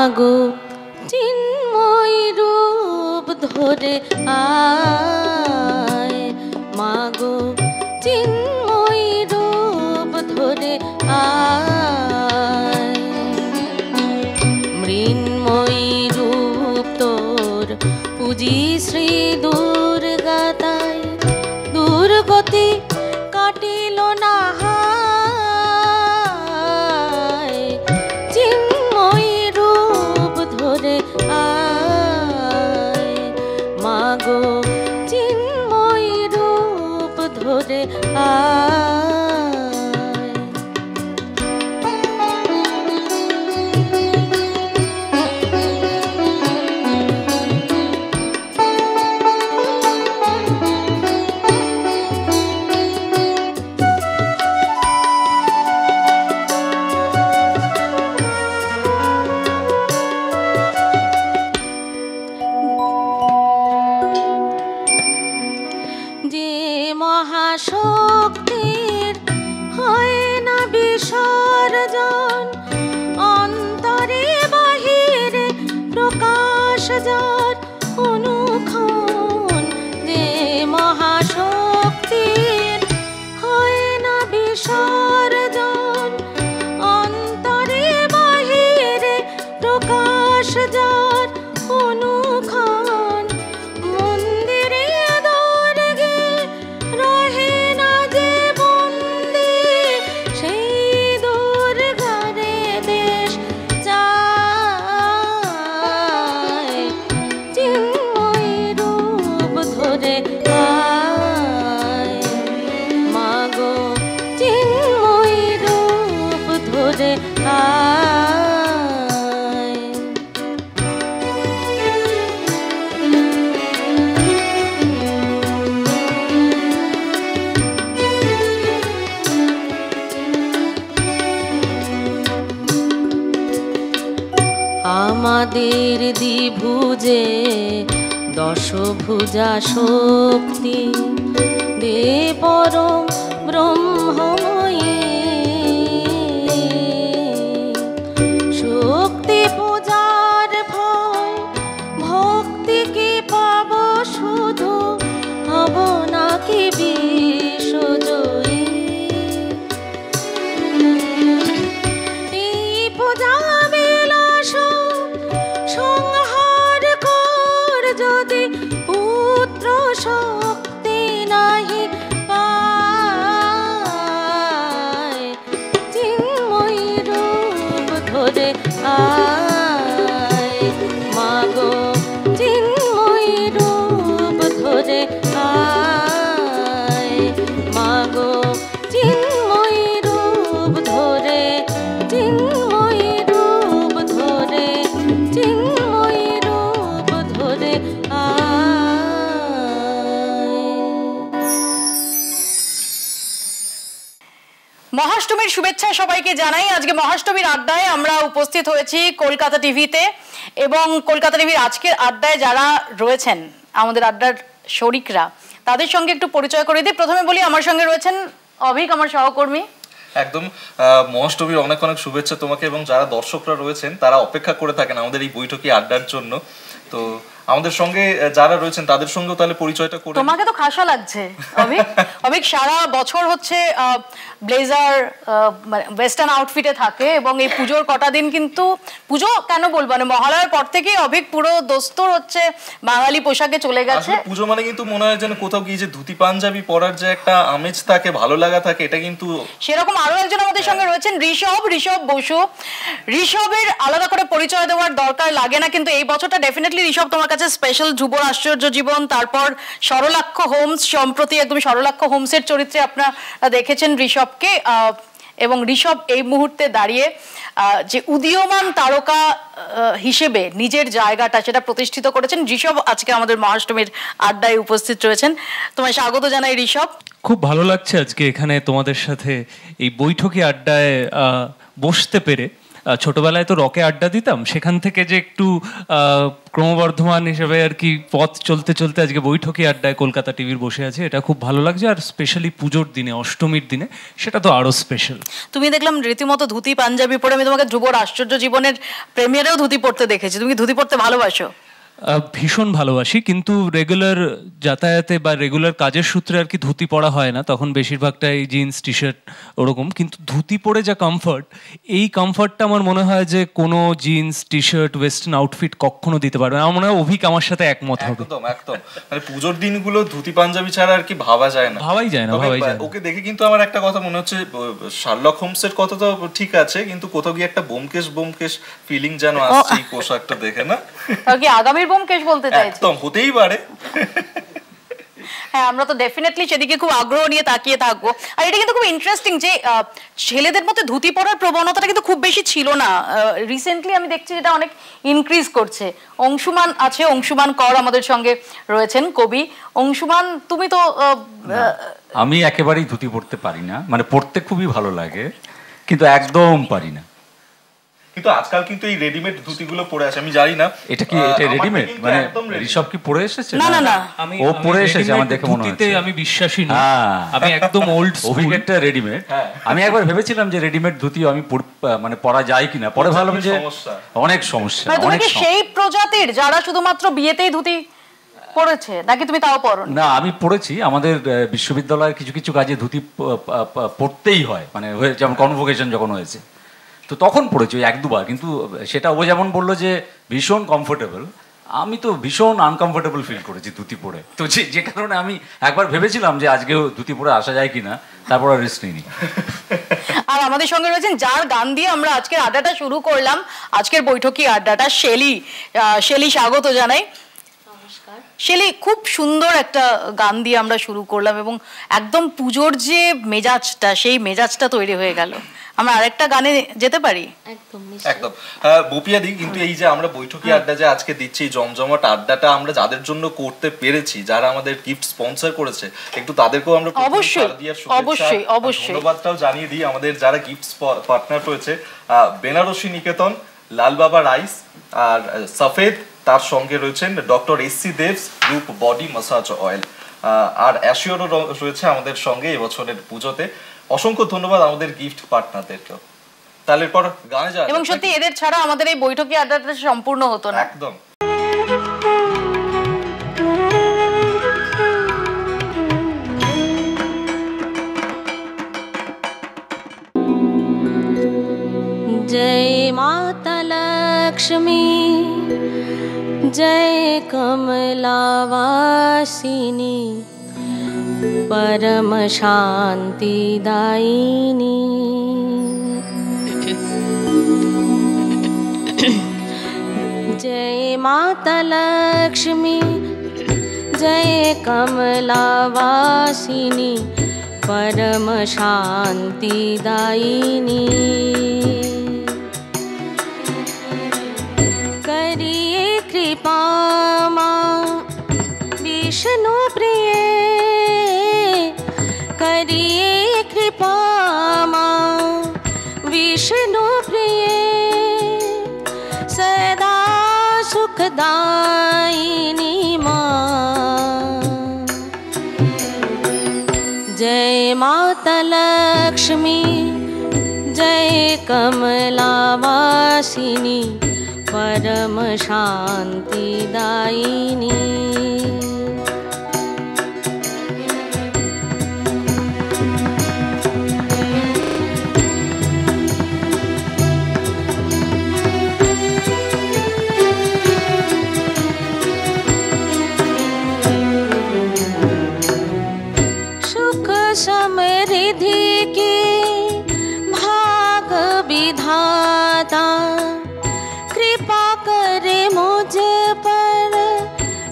মাগো চিন্ময় রূপ ধরে আয়, মাগো চিন্ময় রূপ ধরে আয়। মৃন্ময়ী রূপ তোর পুজি শ্রী দুর্গা, তাই দুর্গতি কাটিল না হায়। চিন্ময়ী রূপ ধরে আয়, মাগো চিন্ময়ী রূপ ধরে আয়। শক্তির হয় না বিসর্জন, অন্তরে বাহিরে প্রকাশ যার অনুক্ষণ। যে মহাশক্তির হয় না বিসর্জন, অন্তরে বাহিরে প্রকাশ যার অনুক্ষণ। মন্দিরে দর্গে রহে না যে বন্দি, সেই দুর্গারে দেশ চায়। চিন্ময়ী রূপ ধরে আয়, মাগো চিন্ময়ী রূপ ধরে আয়। আমাদের দ্বিভুজে দশভুজা শক্তি, দে পরম ব্রহ্মময়ী। শক্তি পূজার ভয় ভক্তি কি পাব শুধু, হব নাকি বিশ্বজয়ী। এই পূজা সংহার কর যদি পুত্র শক্তি নাহি পায়। চিন্ময়ী রূপ ধরে আয়, মাগো চিন্ময়ী রূপ ধরে আয়, মাগো চিন্ময়ী রূপ ধরে, চিন্ময়ী রূপ ধরে, চিন্ময়ী রূপ ধরে মহাষ্টমীর শুভেচ্ছা সবাইকে জানাই। আজকে মহাষ্টমীর আড্ডায় আমরা উপস্থিত হয়েছি কলকাতা টিভিতে, এবং কলকাতা টিভির আজকের আড্ডায় যারা রয়েছেন আমাদের আড্ডার শরিকরা, তাদের সঙ্গে একটু পরিচয় করে দিই। প্রথমে বলি, আমার সঙ্গে রয়েছেন অভিক, আমার সহকর্মী। একদম মহাষ্টমীর অনেক অনেক শুভেচ্ছা তোমাকে, এবং যারা দর্শকরা রয়েছেন তারা অপেক্ষা করে থাকেন আমাদের এই বৈঠকি আড্ডার জন্য। তো আমাদের সঙ্গে যারা রয়েছেন তাদের সঙ্গেও তাহলে পরিচয়টা করে। তোমাকে তো খাসা লাগছে অভিক। অভিক সারা বছর হচ্ছে ব্লেজার ওয়েস্টার্ন আউটফিটে থাকে, এবং এই পুজোর কটা দিন কিন্তু, পুজো কেন বলবো, মানে মহালয়ার পর থেকেই অভিক পুরো দোস্তর হচ্ছে বাঙালি পোশাকে চলে গেছে। পুজো মানে কিন্তু মনে হয় যেন কোথাও গিয়ে যে ধুতি পাঞ্জাবি পরার যে একটা আমেজ থাকে, ভালো লাগা থাকে, এটা কিন্তু সেরকম। আরো একজন আমাদের সঙ্গে রয়েছেন ঋষভ বসু। ঋষভের আলাদা করে পরিচয় দেওয়ার দরকার লাগে না, কিন্তু এই বছরটা ডেফিনেটলি ঋষভ তোমার কাছে স্পেশাল। যুবর আশ্চর্য জীবন, তারপর সরলাক্ষ হোমস, সম্প্রতি একদম সরলাক্ষ হোমসের চরিত্রে আপনারা দেখেছেন ঋষভকে, এবং ঋষভ এই মুহূর্তে দাঁড়িয়ে যে উদীয়মান তারকা হিসেবে নিজের জায়গাটা সেটা প্রতিষ্ঠিত করেছেন। ঋষভ আজকে আমাদের মহাষ্টমীর আড্ডায় উপস্থিত রয়েছেন, তোমায় স্বাগত জানাই ঋষভ। খুব ভালো লাগছে আজকে এখানে তোমাদের সাথে এই বৈঠকি আড্ডায় বসতে পেরে। ছোটবেলায় তো রকে আড্ডা দিতাম, সেখান থেকে যে একটু ক্রমবর্ধমান হিসেবে আর কি পথ চলতে চলতে আজকে বৈঠকি আড্ডায় কলকাতা টিভির বসে আছে, এটা খুব ভালো লাগছে। আর স্পেশালি পুজোর দিনে, অষ্টমীর দিনে, সেটা তো আরো স্পেশাল। তুমি দেখলাম রীতিমতো ধুতি পাঞ্জাবি পরে, আমি তোমাকে ধ্রুবর আশ্চর্য জীবনের প্রেমিয়ারেও ধুতি পরতে দেখেছি। তুমি ধুতি পরতে ভালোবাসো? ভীষণ ভালোবাসি, কিন্তু রেগুলার যাতায়াতে বা রেগুলার কাজের সূত্রে আর কি ধুতি পরা হয় না, তখন বেশিরভাগটাই জিন্স টি শার্ট ওরকম। কিন্তু ধুতি পরে যা কমফর্ট, এই কমফর্টটা আমার মনে হয় যে কোনো jeans T shirt western outfit কখনো দিতে পারবে না। আমার মনে হয় অভিক আমার সাথে একমত হবে। একদম একদম, মানে পুজোর দিনগুলো ধুতি পাঞ্জাবি ছাড়া আর কি ভাবা যায় না। ভাবাই যায় না। ওকে দেখে কিন্তু আমার একটা কথা মনে হচ্ছে, শার্লক হোমসের কথা তো ঠিক আছে, কিন্তু কোথাও গিয়ে একটা বোমকেশ বোমকেশ ফিলিং যেন আসছে এই পোশাকটা দেখে, না? কি আগামীর ব্যোমকেশ বলতে চাইছো? একদম, হতেই পারে। হ্যাঁ, আমরা তো ডেফিনেটলি সেদিকে খুব আগ্রহ নিয়ে তাকিয়ে থাকবো। আর এটা কিন্তু খুব ইন্টারেস্টিং যে ছেলেদের মধ্যে ধুতি পরার প্রবণতাটা কিন্তু খুব বেশি ছিল না। রিসেন্টলি আমি দেখছি এটা অনেক ইনক্রিজ করছে। অংশুমান আছে, অংশুমান কর আমাদের সঙ্গে রয়েছেন, কবি। অংশুমান, তুমি তো আমি একেবারেই ধুতি পরতে পারি না, মানে পরতে খুবই ভালো লাগে, কিন্তু একদম পারি না। কিন্তু আজকাল কিন্তু এই রেডিমেড ধুতিগুলো পরে আছে, আমি জানি না এটা কি এটা রেডিমেড, মানে ঋষভ কি পরে এসেছে? না না না, ও পরে এসেছে আমার দেখে মনে হচ্ছে। আমি বিশ্বাসী না, আমি একদম ওল্ড অভিক একটা রেডিমেড। আমি একবার ভেবেছিলাম যে রেডিমেড ধুতি আমি মানে পরা যায় কিনা, পরে ভাবলাম যে অনেক সমস্যা। তুমি কি সেই প্রজাতির যারা শুধুমাত্র বিয়েতেই ধুতি পরেছে, নাকি তুমি তাও পরো না? আমি পড়েছি, আমাদের বিশ্ববিদ্যালয়ের কিছু কিছু কাজে ধুতি পরতেই হয়, মানে যেমন কনভোকেশন যখন হয়েছে তো তখন পড়েছি ওই এক দুবার। কিন্তু সেটা ও যেমন বললো যে ভীষণ কমফোর্টেবল, আমি তো ভীষণ আনকমফোর্টেবল ফিল করেছি ধুতি পরে। তো যে কারণে আমি একবার ভেবেছিলাম যে আজকেও ধুতি পরে আসা যায় কিনা, তারপর আর রিস্ক নিইনি। আর আমাদের সঙ্গে রয়েছেন, যার গান দিয়ে আমরা আজকের আড্ডাটা শুরু করলাম, আজকের বৈঠকি আড্ডাটা, শেলি। শেলি, স্বাগত জানাই। শেলি, খুব সুন্দর একটা গান দিয়ে আমরা শুরু করলাম এবং একদম পুজোর যে মেজাজটা, সেই মেজাজটা তৈরি হয়ে গেল। আমরা আরেকটা গানে যেতে পারি? একদম বপিয়াদি, কিন্তু এই যে আমরা বৈঠকি আড্ডা যে আজকে দিচ্ছি, জমজমাট আড্ডাটা আমরা যাদের জন্য করতে পেরেছি, যারা আমাদের গিফট স্পন্সর করেছে, একটু তাদেরকেও আমরা ধন্যবাদটাও জানিয়ে দিই। আমাদের যারা গিফট পার্টনার রয়েছে, বেনারসি নিকেতন, লাল বাবা রাইস আর সফেদ, তার সঙ্গে রয়েছেন doctor SC Deb's group body massage oil, আর অ্যাশিওরও রয়েছে আমাদের সঙ্গে এবছরের পুজোতে। অসংখ্য ধন্যবাদ আমাদের গিফট পার্টনারদেরকেও। তাহলে পর গানে যাওয়া, এবং সত্যি এদের ছাড়া আমাদের এই বৈঠকি আড্ডাটা সম্পূর্ণ হতো না। একদম। जय माता लक्ष्मी, जय कमलावासिनी, परम शांतिदायिनी। जय माता लक्ष्मी, जय कमलावासिनी, परम शांतिदायिनी। करिए कृपा मां विष्णु प्रिय, करिए कृपा मां विष्णु प्रिय, सदा सुखदायिनी मां। जय माता लक्ष्मी, जय कमलावासिनी, परम शांतिदायिनी। सुख समृद्धि के भाग विधाता, कृपा करे मुझ पर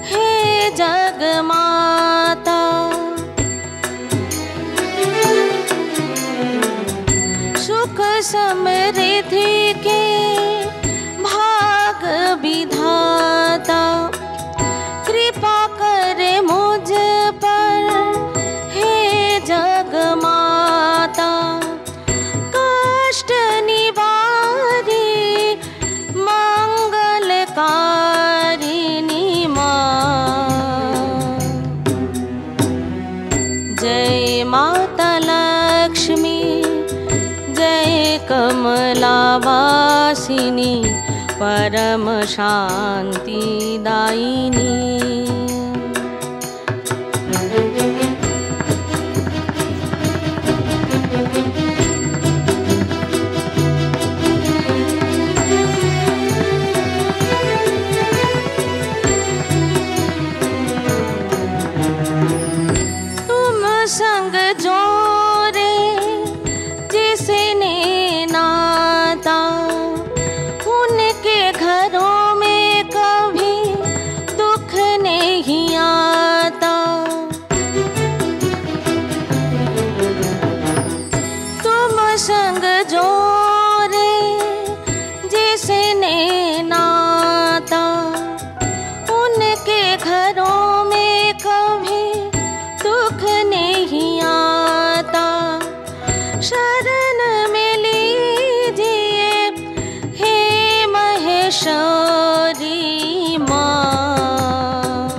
हे जग माता। सुख समृद्धि के भाग विधाता, कृपा करे मुझ पर हे जग माता। कष्ट निवारी कमलावासिनी परम शान्तिदायिनी। संग जोरे जिसने नाता, उनके घरों में कभी दुख नहीं आता। तुम संग जोरे जिसने नाता, उनके घरों में कभी दुख नहीं आता। शरण में लीजिए हे महेश्वरी माँ।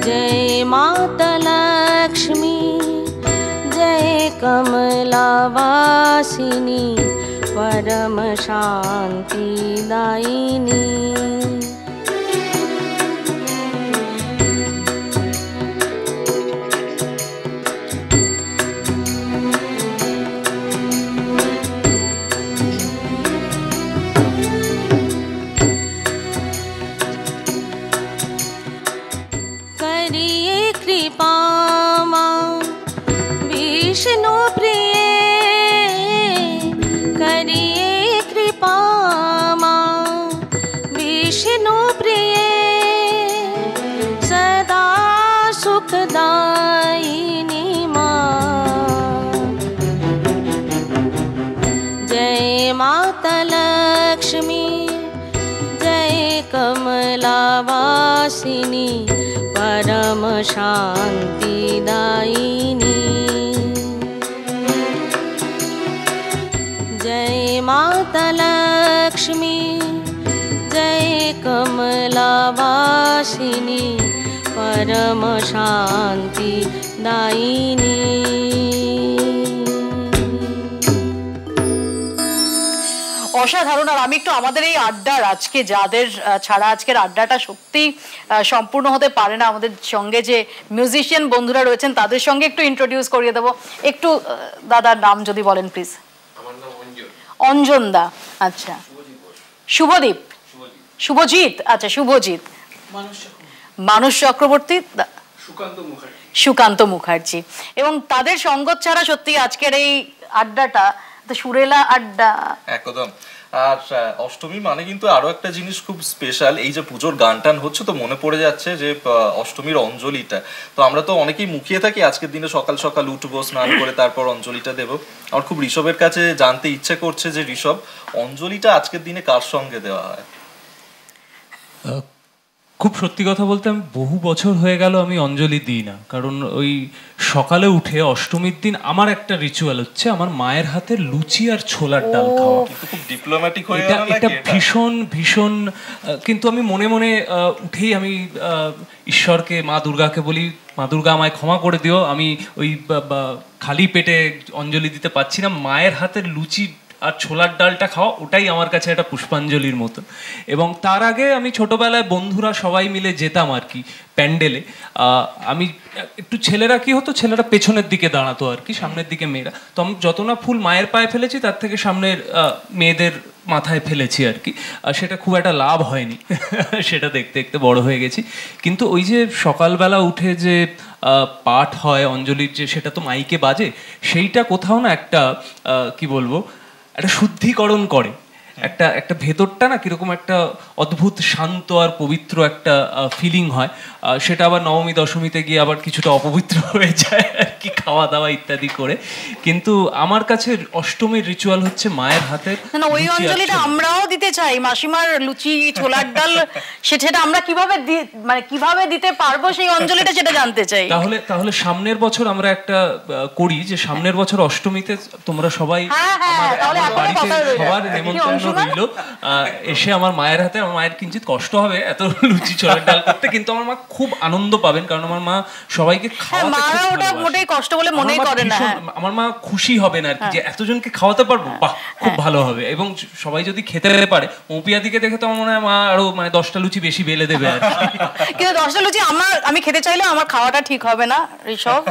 जय माता लक्ष्मी, जय कमलावासिनी परम शान्तिदायिनी। कृपा मां विष्णु प्रिय, करिए कृपा मां विष्णु प्रिय। सदा सुखदायिनी मां। जय माता लक्ष्मी, जय कमलावासिनी परम शान्तिदायिनी। जय माता लक्ष्मी, जय कमलावासिनी परम शान्तिदायिनी। অসাধারণ। আর আমি একটু আমাদের এই আড্ডার আজকে যাদের ছাড়া আজকের আড্ডাটা সত্যি সম্পূর্ণ হতে পারে না, আমাদের সঙ্গে যে মিউজিশিয়ান বন্ধুরা রয়েছেন তাদের সঙ্গে একটু ইন্ট্রোডিউস করিয়ে দেবো। একটু দাদার নাম যদি বলেন প্লিজ। আমার নাম অঞ্জন। অঞ্জন দা, আচ্ছা। শুভদীপ, শুভজিৎ, আচ্ছা শুভজিৎ। মানুষ চক্রবর্তী, সুকান্ত মুখার্জি। সুকান্ত মুখার্জি। এবং তাদের সঙ্গত ছাড়া সত্যি আজকের এই আড্ডাটা সুরেলা আড্ডা একদম। আর অষ্টমী মানে কিন্তু আরো একটা জিনিস খুব স্পেশাল, এই যে পুজোর গান টান হচ্ছে তো মনে পড়ে যাচ্ছে যে অষ্টমীর অঞ্জলিটা। তো আমরা তো অনেকেই মুখিয়ে থাকি আজকের দিনে সকাল সকাল উঠবো, স্নান করে তারপর অঞ্জলিটা দেব। আমার খুব ঋষভের কাছে জানতে ইচ্ছে করছে যে ঋষভ, অঞ্জলিটা আজকের দিনে কার সঙ্গে দেওয়া হয়? খুব সত্যি কথা বলতে আমি বহু বছর হয়ে গেল আমি অঞ্জলি দিই না, কারণ ওই সকালে উঠে অষ্টমীর দিন আমার একটা রিচুয়াল হচ্ছে আমার মায়ের হাতে লুচি আর ছোলার ডাল খাওয়া। খুব ডিপ্লোম্যাটিক হয়ে গেল না, এটা ভীষণ ভীষণ। কিন্তু আমি মনে মনে উঠেই আমি ঈশ্বরকে, মা দুর্গাকে বলি, মা দুর্গা আমায় ক্ষমা করে দিও, আমি ওই খালি পেটে অঞ্জলি দিতে পারছি না। মায়ের হাতের লুচি আর ছোলার ডালটা খাওয়া, ওটাই আমার কাছে একটা পুষ্পাঞ্জলির মতো। এবং তার আগে আমি ছোটবেলায় বন্ধুরা সবাই মিলে যেতাম আর কি প্যান্ডেলে। আমি একটু ছেলেরা কি হতো, ছেলেরা পেছনের দিকে দাঁড়াতো আর কি, সামনের দিকে মেয়েরা। তো আমি যত না ফুল মায়ের পায়ে ফেলেছি তার থেকে সামনের মেয়েদের মাথায় ফেলেছি আর কি। আর সেটা খুব একটা লাভ হয়নি, সেটা দেখতে দেখতে বড় হয়ে গেছি। কিন্তু ওই যে সকালবেলা উঠে যে পাঠ হয় অঞ্জলির, যে সেটা তো মাইকে বাজে, সেইটা কোথাও না একটা কি বলবো, একটা শুদ্ধিকরণ করে। একটা একটা ভেতরটা না কিরকম একটা অদ্ভুত শান্ত আর পবিত্র একটা ফিলিং হয়। সেটা আবার নবমী দশমীতে গিয়ে আবার কিছুটা অপবিত্র হয়ে যায় আর কি, খাওয়া দাওয়া ইত্যাদি করে। কিন্তু আমার কাছে অষ্টমীর রিচুয়াল হচ্ছে মায়ের হাতের। না, ওই অঞ্জলিটা আমরাও দিতে চাই, মাসিমার লুচি ছোলার ডাল, সেটা আমরা কিভাবে মানে কিভাবে দিতে পারবো সেই অঞ্জলিটা, সেটা জানতে চাই। তাহলে সামনের বছর আমরা একটা করি, যে সামনের বছর অষ্টমীতে তোমরা সবাই আমার বাড়িতে সবার নেমন্তন্ন শাশুড়ি রইল। এসে আমার মায়ের হাতে, আমার মায়ের কিঞ্চিত কষ্ট হবে এত লুচি ছোলার ডাল করতে, কিন্তু আমার মা খুব আনন্দ পাবেন, কারণ আমার মা সবাইকে খাওয়াতে খুব মারা ওটা ভালোবাসে। মোটেই কষ্ট বলে আমার মনেই মা করে না। ভীষণ- আমার মা খুশি হবেন আর কি, যে এতজনকে খাওয়াতে পারবো, বাহ খুব ভালো হবে। এবং সবাই যদি খেতে পারে, মৌপিয়াদিকে দেখে তো আমার মনে হয় মা আরো মানে 10টা লুচি বেশি বেলে দেবে আর কি। কিন্তু 10টা লুচি আমি খেতে চাইলেও আমার খাওয়াটা ঠিক হবে না ঋষভ।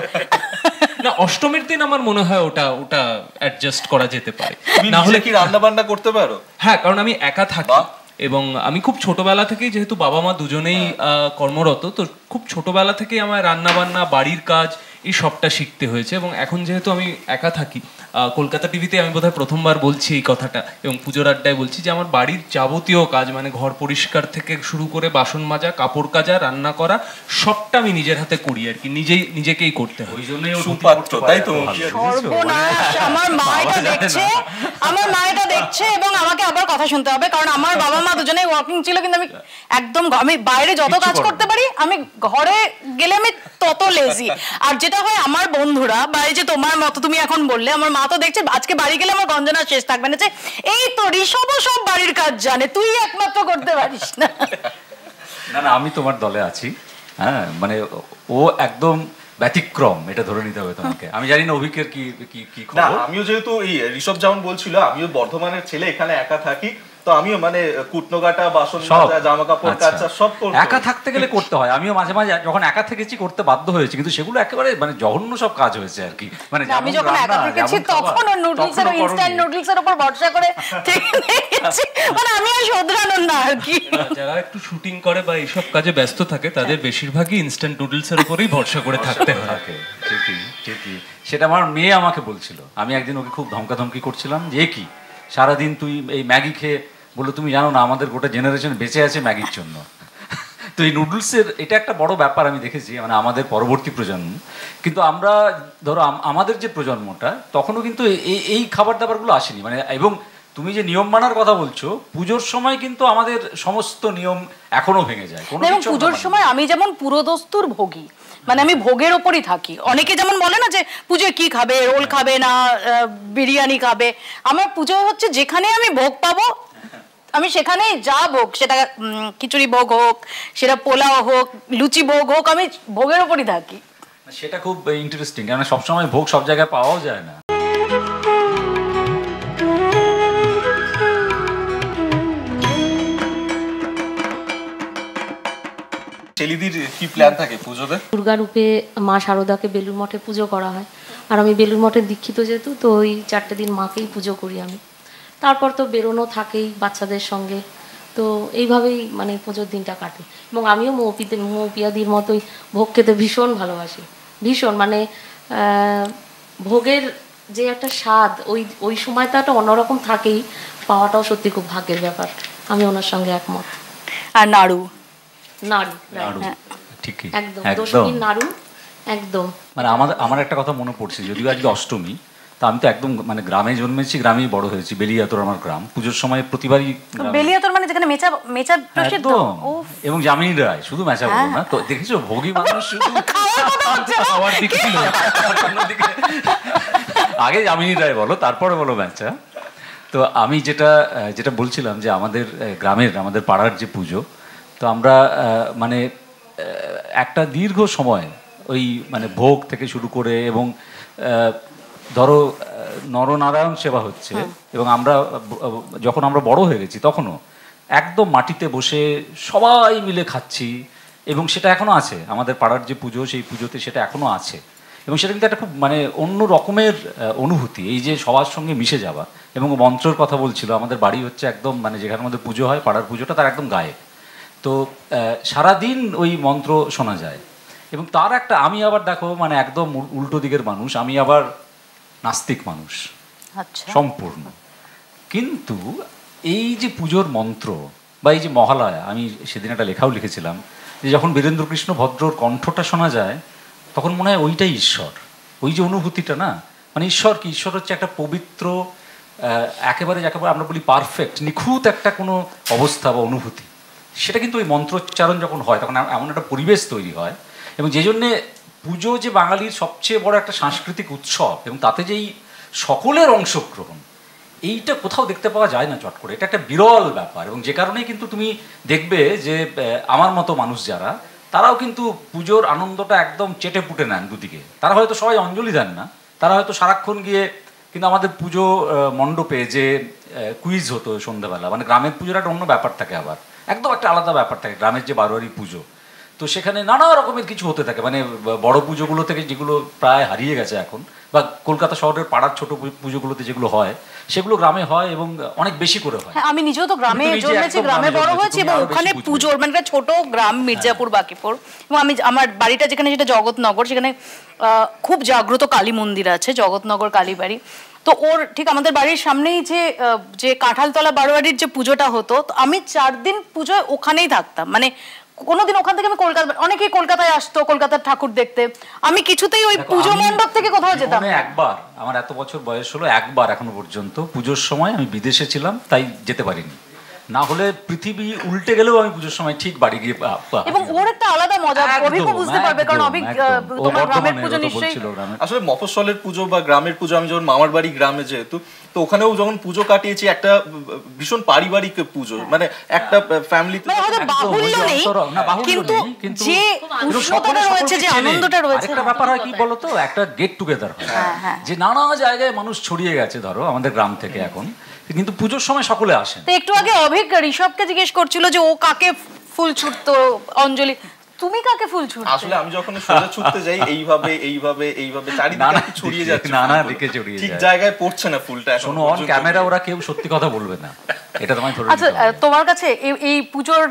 না, অষ্টমীর দিন আমার মনে হয় ওটা অ্যাডজাস্ট করা যেতে পারে। তুমি না হলে নিজে কি রান্না বান্না করতে পারো? হ্যাঁ, কারণ আমি একা থাকি বাহ। এবং আমি খুব ছোটবেলা থেকেই, যেহেতু বাবা মা দুজনেই কর্মরত, তো খুব ছোটবেলা থেকেই আমার রান্না বান্না, বাড়ির কাজ, এই সবটা শিখতে হয়েছে। এবং এখন যেহেতু আমি একা থাকি, কলকাতা টিভিতে আমি বোধহয় প্রথমবার বলছি এই কথাটা, এবং পুজোর আড্ডায় বলছি যে আমার বাড়ির যাবতীয় কাজ, মানে ঘর পরিষ্কার থেকে শুরু করে বাসন মাজা, কাপড় কাচা, রান্না করা, সবটা আমি নিজের হাতে করি আর কি, নিজেকেই করতে হয়। ওই জন্যই ও সুপাত্র, তাই তো? সর্বনাশ, আমার মা এটা দেখছে এবং আমাকে আবার কথা শুনতে হবে, কারণ আমার বাবা মা দুজনেই ওয়ার্কিং ছিল, কিন্তু আমি বাইরে যত কাজ করতে পারি, আমি ঘরে গেলে আমি তত লেজি। আর যেটা হয়, আমার বন্ধুরা বা এই যে তোমার মতো তুমি এখন বললে, আমার মা তো দেখছে আজকে বাড়ি গেলে আমার গঞ্জনা শেষ থাকবে না, যে এই তো ঋষভও সব বাড়ির কাজ জানে, তুই একমাত্র করতে পারিস না। না না, আমি তোমার দলে আছি। হ্যাঁ, মানে ও একদম ব্যতিক্রম, এটা ধরে নিতে হবে তোমাকে। আমি জানি না অভিকের কি কি কি না, খবর। আমিও যেহেতু এই ঋষভ যেমন বলছিল, আমিও বর্ধমানের ছেলে, এখানে একা থাকি, তো আমিও মানে কুটনো কাটা, বাসন মাজা, জামা কাপড় কাচা সব করতে একা থাকতে গেলে করতে হয়। আমিও মাঝে মাঝে যখন একা থেকেছি করতে বাধ্য হয়েছি, কিন্তু সেগুলো একেবারে মানে জঘন্য সব কাজ হয়েছে আর কি। মানে আমি যখন একা থেকেছি তখন নুডলস আর ইনস্ট্যান্ট নুডলস এর উপর ভরসা করে থেকেছি, মানে আমি আর শোধরানোর না আর কি। যারা একটু শুটিং করে বা এইসব কাজে ব্যস্ত থাকে, তাদের বেশিরভাগই ইনস্ট্যান্ট নুডলসের উপরেই ভরসা করে থাকতে হয়। থাকে। ঠিকই ঠিকই, সেটা আমার মেয়ে আমাকে বলছিল। আমি একদিন ওকে খুব ধমকাধমকি করছিলাম যে কি সারাদিন তুই এই ম্যাগি খেয়ে, বললো তুমি জানো না আমাদের গোটা জেনারেশন বেঁচে আছে ম্যাগির জন্য। তো এই নুডলসের এটা একটা বড় ব্যাপার আমি দেখেছি, মানে আমাদের পরবর্তী প্রজন্ম। কিন্তু আমরা ধরো আমাদের যে প্রজন্মটা, তখনও কিন্তু এই খাবার দাবারগুলো আসেনি। মানে এবং তুমি যে নিয়ম মানার কথা বলছো, পুজোর সময় কিন্তু আমাদের সমস্ত নিয়ম এখনো ভেঙে যায়। কোনো এবং কিছু পুজোর সময় আমি যেমন পুরোদস্তুর ভোগী, মানে আমি ভোগের ওপরই থাকি। অনেকে যেমন বলে না যে পুজোয় কি খাবে, রোল খাবে না বিরিয়ানি খাবে, আমার পুজোয় হচ্ছে যেখানে আমি ভোগ পাবো আমি সেখানেই যা ভোগ, সেটা খিচুড়ি ভোগ হোক, সেটা পোলাও হোক, লুচি ভোগ হোক, আমি ভোগের ওপরই থাকি। সেটা খুব ইন্টারেস্টিং, কারণ সবসময় ভোগ সব জায়গায় পাওয়াও যায় না। ছেলেদের কি প্ল্যান থাকে পুজোতে? দুর্গা রূপে মা শারদাকে বেলুড় মঠে পুজো করা হয়, আর আমি বেলুড় মঠের দীক্ষিত যেহেতু, তো ওই 4টে দিন মাকেই পুজো করি আমি। তারপর তো বেরোনো থাকেই বাচ্চাদের সঙ্গে, তো এইভাবেই মানে পুজোর দিনটা কাটে। এবং আমিও মৌপিয়াদির মতোই ভোগ খেতে ভীষণ ভালোবাসি, ভীষণ। মানে ভোগের যে একটা স্বাদ ওই সময়টা একটা অন্যরকম থাকেই, পাওয়াটাও সত্যি খুব ভাগ্যের ব্যাপার। আমি ওনার সঙ্গে একমত। আর নাড়ু, নাড়ু ঠিকই, একদম, একদম। দশমীর নাড়ু একদম। মানে আমার একটা কথা মনে পড়ছে, যদিও আজকে অষ্টমী, তা আমি তো একদম মানে গ্রামে জন্মেছি, গ্রামেই বড় হয়েছি। বেলিয়াতর আমার গ্রাম। পুজোর সময় প্রতিবারই বেলিয়াতর মানে যেখানে মেচা প্রসিদ্ধ। একদম। এবং যামিনী রায়, শুধু মেচা বলো না তো, দেখেছো ভোগী মানুষ শুধু খাওয়ার দিক ছিল। আগে যামিনী রায় বলো, তারপরে বলো মেচা। তো আমি যেটা বলছিলাম যে আমাদের গ্রামের, আমাদের পাড়ার যে পুজো, তো আমরা মানে একটা দীর্ঘ সময় ওই মানে ভোগ থেকে শুরু করে, এবং ধরো নরনারায়ণ সেবা হচ্ছে, এবং আমরা যখন আমরা বড় হয়ে গেছি তখনও একদম মাটিতে বসে সবাই মিলে খাচ্ছি। এবং সেটা এখনো আছে, আমাদের পাড়ার যে পুজো, সেই পুজোতে সেটা এখনো আছে। এবং সেটা কিন্তু একটা খুব মানে অন্য রকমের অনুভূতি, এই যে সবার সঙ্গে মিশে যাওয়া। এবং মন্ত্রর কথা বলছিল, আমাদের বাড়ি হচ্ছে একদম মানে যেখানে আমাদের পুজো হয়, পাড়ার পুজোটা, তার একদম গায়ে। তো সারাদিন ওই মন্ত্র শোনা যায়। এবং তার একটা, আমি আবার দেখো মানে একদম উল্টো দিকের মানুষ, আমি আবার নাস্তিক মানুষ সম্পূর্ণ। কিন্তু এই যে পুজোর মন্ত্র বা এই যে মহালয়া, আমি সেদিন একটা লেখাও লিখেছিলাম যে যখন বীরেন্দ্রকৃষ্ণ ভদ্রর কণ্ঠটা শোনা যায়, তখন মনে হয় ওইটাই ঈশ্বর। ওই যে অনুভূতিটা না, মানে ঈশ্বর কি, ঈশ্বর হচ্ছে একটা পবিত্র, একেবারে যাকে আমরা বলি পারফেক্ট, নিখুঁত একটা কোনো অবস্থা বা অনুভূতি। সেটা কিন্তু ওই মন্ত্রোচ্চারণ যখন হয়, তখন এমন একটা পরিবেশ তৈরি হয়। এবং যে জন্যে পুজো যে বাঙালির সবচেয়ে বড় একটা সাংস্কৃতিক উৎসব, এবং তাতে যেই সকলের অংশগ্রহণ, এইটা কোথাও দেখতে পাওয়া যায় না চট করে, এটা একটা বিরল ব্যাপার। এবং যে কারণেই কিন্তু তুমি দেখবে যে আমার মতো মানুষ যারা, তারাও কিন্তু পুজোর আনন্দটা একদম চেটে পুটে নেন দুদিকে। তারা হয়তো সবাই অঞ্জলি দেন না, তারা হয়তো সারাক্ষণ গিয়ে, কিন্তু আমাদের পুজো মণ্ডপে যে কুইজ হতো সন্ধ্যাবেলা, মানে গ্রামের পুজোর একটা অন্য ব্যাপার থাকে, আবার একদম একটা আলাদা ব্যাপার থাকে গ্রামের যে বারোয়ারি পুজো। তো সেখানে নানা রকমের কিছু হতে থাকে, মানে বড় পুজোগুলো থেকে যেগুলো প্রায় হারিয়ে গেছে এখন, বা কলকাতা শহরের পাড়ার ছোট পুজোগুলোতে যেগুলো হয় সেগুলো গ্রামে হয় এবং অনেক বেশি করে হয়। হ্যাঁ, আমি নিজেও তো গ্রামে তুমি নিজে জন্মেছি, একদম গ্রামে গ্রামে বড় জন্মেছো, হয়েছি, তুমি এবং আরো ওখানে বেশি বুঝবে। পুজোর মানে একটা ছোট গ্রাম মির্জাপুর বাকিপুর, এবং আমি আমার বাড়িটা যেখানে, যেটা জগৎনগর, সেখানে খুব জাগ্রত কালী মন্দির আছে, জগৎনগর কালীবাড়ি। তো ওর ঠিক আমাদের বাড়ির সামনেই যে কাঁঠালতলা বারোয়ারির যে পুজোটা হতো, তো আমি 4 দিন পুজোয় ওখানেই থাকতাম। মানে কোনোদিন ওখান থেকে আমি কলকাতা, অনেকেই কলকাতায় আসতো কলকাতার ঠাকুর দেখতে, আমি কিছুতেই ওই পুজো মণ্ডপ থেকে কোথাও যেতাম না। একবার, আমার এত বছর বয়স হলো, একবার এখনো পর্যন্ত পুজোর সময় আমি বিদেশে ছিলাম, তাই যেতে পারিনি। না হলে পৃথিবী উল্টে গেলেও আমি পুজোর সময় ঠিক বাড়ি গিয়ে এবং ওর একটা আলাদা মজা, অভিজ্ঞ বুঝতে পারবে, কারণ তোমার গ্রামের পুজো নিশ্চয়ই। আসলে মফস্বলের পুজো বা গ্রামের পুজো, আমি যখন মামার বাড়ি গ্রামে যেহেতু, তো ওখানেও যখন পুজো কাটিয়েছি, একটা ভীষণ পারিবারিক পুজো, মানে একটা ফ্যামিলিতে বাহুল্য নেই, কিন্তু যে উষ্ণতাটা রয়েছে, যে আনন্দটা রয়েছে। একটা ব্যাপার হয় কি বলতো, একটা গেট টুগেদার হয়, যে নানা জায়গায় মানুষ ছড়িয়ে গেছে ধরো আমাদের গ্রাম থেকে এখন, কিন্তু পুজোর সময় সকলে আসেন। তো একটু আগে অভিক ঋষভকে জিজ্ঞেস করছিল যে ও কাকে ফুল ছুটতো, অঞ্জলি তুমি কাকে ফুল ছুটতে? আসলে আমি যখন সোজা ছুটতে যাই, এইভাবে চারিদিকে ছড়িয়ে যাচ্ছে, নানা দিকে ছড়িয়ে ঠিক জায়গায় পড়ছে না ফুলটা। শোনো, অন ক্যামেরা ওরা কেউ সত্যি কথা বলবে না, এটা তোমায় ধরে নিতে হবে। আচ্ছা, তোমার কাছে এই পুজোর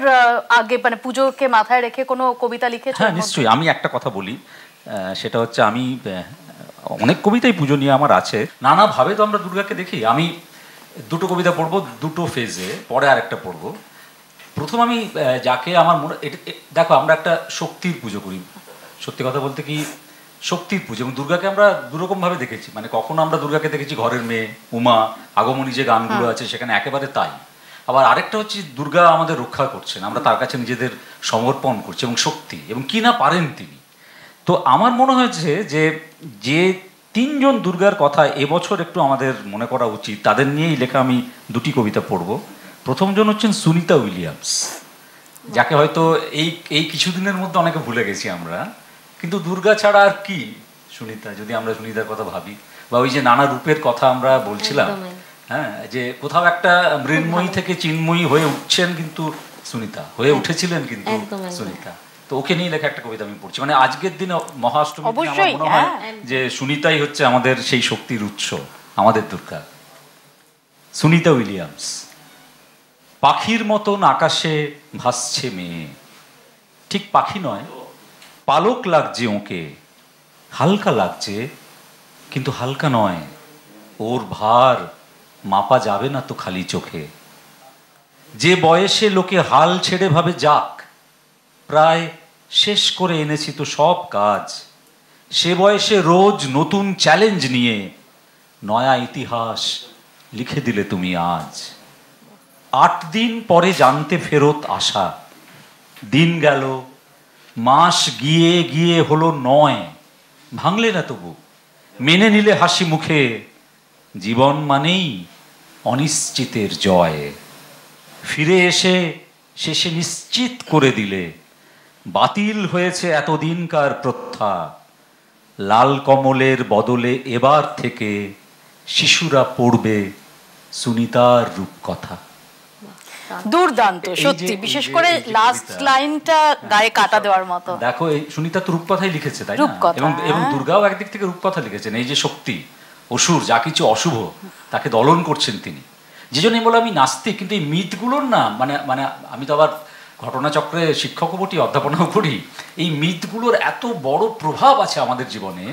আগে, মানে পুজোকে মাথায় রেখে কোনো কবিতা লিখেছো? হ্যাঁ, নিশ্চয়ই। আমি একটা কথা বলি, সেটা হচ্ছে আমি অনেক কবিতাই পুজো নিয়ে আমার আছে। নানাভাবে তো আমরা দুর্গাকে দেখি। আমি দুটো কবিতা পড়বো, দুটো ফেজে, পরে আরেকটা পড়বো। প্রথম আমি যাকে আমার মনে, দেখো আমরা একটা শক্তির পুজো করি, সত্যি কথা বলতে কি শক্তির পুজো। এবং দুর্গাকে আমরা দুরকমভাবে দেখেছি, মানে কখনো আমরা দুর্গাকে দেখেছি ঘরের মেয়ে, উমা, আগমনী যে গানগুলো আছে সেখানে একেবারে তাই। আবার আরেকটা হচ্ছে দুর্গা আমাদের রক্ষা করছেন, আমরা তার কাছে নিজেদের সমর্পণ করছি, এবং শক্তি, এবং কি না পারেন তিনি। তো আমার মনে হয়েছে যে 3 জন দুর্গার কথা এবছর একটু আমাদের মনে করা উচিত, তাদের নিয়েই লেখা আমি দুটি কবিতা পড়ব। প্রথমজন হচ্ছেন সুনিতা উইলিয়ামস, যাকে হয়তো এই কিছুদিনের মধ্যে অনেকে ভুলে গেছি আমরা, কিন্তু দুর্গা ছাড়া আর কি সুনিতা, যদি আমরা সুনিতার কথা ভাবি, বা ওই যে নানা রূপের কথা আমরা বলছিলাম, হ্যাঁ, যে কোথাও একটা মৃন্ময়ী থেকে চিন্ময়ী হয়ে উঠছেন কিন্তু সুনিতা, হয়ে উঠেছিলেন কিন্তু সুনিতা। তো ওকে নিয়ে লেখা একটা কবিতা আমি পড়ছি। মানে আজকের দিনে মহাষ্টমী, আমার মনে হয় যে সুনিতাই হচ্ছে আমাদের সেই শক্তির উৎস, আমাদের দুর্গা। সুনিতা উইলিয়ামস। পাখির মতন আকাশে ভাসছে মেয়ে, ঠিক পাখি নয়, পালক লাগছে ওকে, হালকা লাগছে কিন্তু হালকা নয়, ওর ভার মাপা যাবে না তো খালি চোখে। যে বয়সে লোকে হাল ছেড়ে ভাবে যাক, প্রায় শেষ করে এনেছি তো সব কাজ, সে বয়সে রোজ নতুন চ্যালেঞ্জ নিয়ে নয়া ইতিহাস লিখে দিলে তুমি আজ। 8 দিন পরে জানতে ফেরত আসা, দিন গেল, মাস গিয়ে গিয়ে হলো 9, ভাঙলে না তবু, মেনে নিলে হাসি মুখে, জীবন মানেই অনিশ্চিতের জয়। ফিরে এসে শেষে নিশ্চিত করে দিলে, বাতিল হয়েছে এতদিনকার প্রথা, লাল কমলের বদলে এবার থেকে শিশুরা পড়বে সুনিতার রূপকথা। দুর্দান্ত, সত্যি, বিশেষ করে লাস্ট লাইনটা গায়ে কাটা দেওয়ার মতো। দেখো, এই সুনিতা তো রূপকথাই লিখেছে, তাই না? এবং দুর্গাও একদিক থেকে রূপকথা লিখেছেন। এই যে শক্তি, অসুর, যা কিছু অশুভ তাকে দলন করছেন তিনি। যে জন্য বলে আমি নাস্তিক, কিন্তু এই মিথগুলোর না, মানে আমি তো আবার ঘটনাচক্রে শিক্ষকও বটি, অধ্যাপনাও করি, এই মিথগুলোর এত বড় প্রভাব আছে আমাদের জীবনে।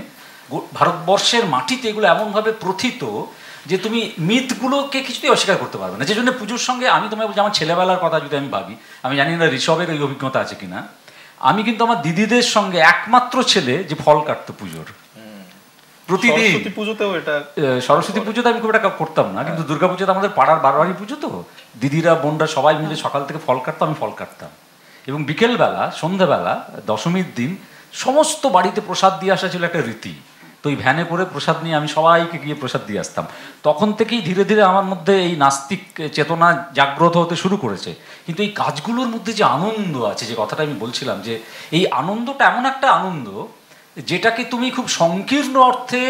ভারতবর্ষের মাটিতে এগুলো এমনভাবে প্রথিত যে তুমি মিথগুলোকে কিছুতেই অস্বীকার করতে পারবে না। যে জন্য পুজোর সঙ্গে আমি তোমায় বলছি, আমার ছেলেবেলার কথা যদি আমি ভাবি, আমি জানি না ঋষভের এই অভিজ্ঞতা আছে কিনা, আমি কিন্তু আমার দিদিদের সঙ্গে একমাত্র ছেলে যে ফল কাটতো পুজোর প্রতিদিন। সরস্বতী পুজোতে আমি খুব একটা করতাম না, কিন্তু দুর্গাপুজোতে আমাদের পাড়ার বারোয়ারি পুজো তো, দিদিরা বোনরা সবাই মিলে সকাল থেকে ফল কাটতো, আমি ফল কাটতাম। এবং বিকেলবেলা, সন্ধ্যাবেলা, দশমীর দিন সমস্ত বাড়িতে প্রসাদ দিয়ে আসা ছিল একটা রীতি, তো ওই ভ্যানে করে প্রসাদ নিয়ে আমি সবাইকে গিয়ে প্রসাদ দিয়ে আসতাম। তখন থেকেই ধীরে ধীরে আমার মধ্যে এই নাস্তিক চেতনা জাগ্রত হতে শুরু করেছে। কিন্তু এই কাজগুলোর মধ্যে যে আনন্দ আছে, যে কথাটা আমি বলছিলাম, যে এই আনন্দটা এমন একটা আনন্দ যেটাকে তুমি খুব সংকীর্ণ অর্থে